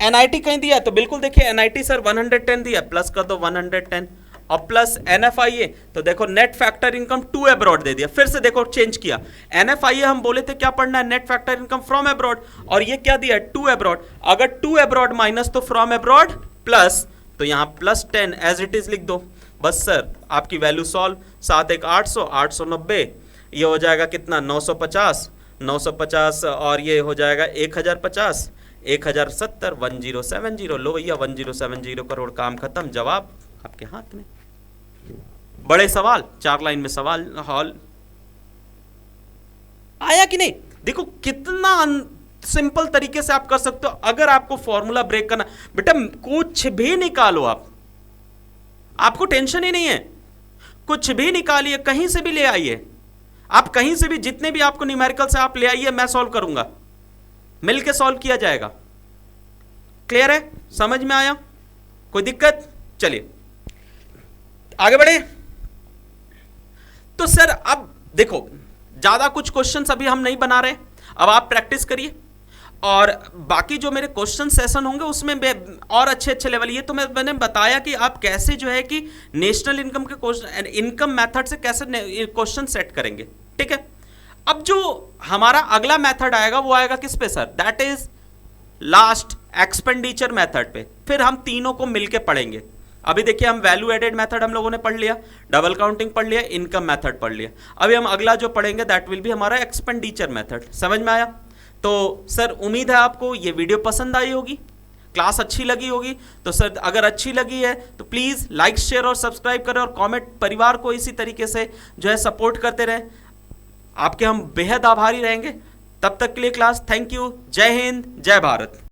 एनआईटी कहीं दिया है तो बिल्कुल देखिए एनआईटी सर 110 दिया, प्लस कर दो 110, और प्लस एनएफआईए, तो देखो net factor income to abroad दे दिया, फिर से देखो चेंज किया। एनएफआईए हम बोले थे क्या पढ़ना है, net factor income from abroad, और ये क्या दिया है टू अब्रॉड। अगर टू अब्रॉड माइनस तो फ्रॉम अब्रॉड प्लस, तो यहाँ प्लस 10 एज इट इज लिख दो। बस सर आपकी वैल्यू सॉल्व, 7 1 800, 890, ये हो जाएगा कितना 950, 950 और ये हो जाएगा 1050, 1070, 1070। लो भैया 1070 करोड़, काम खत्म, जवाब आपके हाथ में। बड़े सवाल, 4 लाइन में सवाल हॉल आया कि नहीं? देखो कितना सिंपल तरीके से आप कर सकते हो। अगर आपको फॉर्मूला ब्रेक करना, बेटा कुछ भी निकालो आपको टेंशन ही नहीं है, कुछ भी निकालिए, कहीं से भी ले आइए, आप कहीं से भी जितने भी आपको न्यूमेरिकल्स आप ले आइए, मैं सॉल्व करूंगा, मिलके सॉल्व किया जाएगा। क्लियर है, समझ में आया, कोई दिक्कत? चलिए आगे बढ़े। तो सर अब देखो, ज्यादा कुछ क्वेश्चंस अभी हम नहीं बना रहे, अब आप प्रैक्टिस करिए, और बाकी जो मेरे क्वेश्चन सेशन होंगे उसमें और अच्छे अच्छे लेवल, ये तो मैंने बताया कि आप कैसे जो है कि नेशनल इनकम के क्वेश्चन, इनकम मेथड से कैसे क्वेश्चन सेट करेंगे, ठीक है। अब जो हमारा अगला मेथड आएगा वो आएगा किस पे sir? That is last expenditure method पे, फिर हम तीनों को मिलके पढ़ेंगे। अभी देखिए हम वैल्यू एडेड मेथड हम लोगों ने पढ़ लिया, डबल काउंटिंग पढ़ लिया, इनकम मेथड पढ़ लिया, अभी हम अगला जो पढ़ेंगे दैट विल बी हमारा एक्सपेंडिचर मेथड। समझ में आया? तो सर उम्मीद है आपको ये वीडियो पसंद आई होगी, क्लास अच्छी लगी होगी। तो सर अगर अच्छी लगी है तो प्लीज़ लाइक शेयर और सब्सक्राइब करें, और कमेंट, परिवार को इसी तरीके से जो है सपोर्ट करते रहें, आपके हम बेहद आभारी रहेंगे। तब तक के लिए क्लास, थैंक यू, जय हिंद, जय भारत।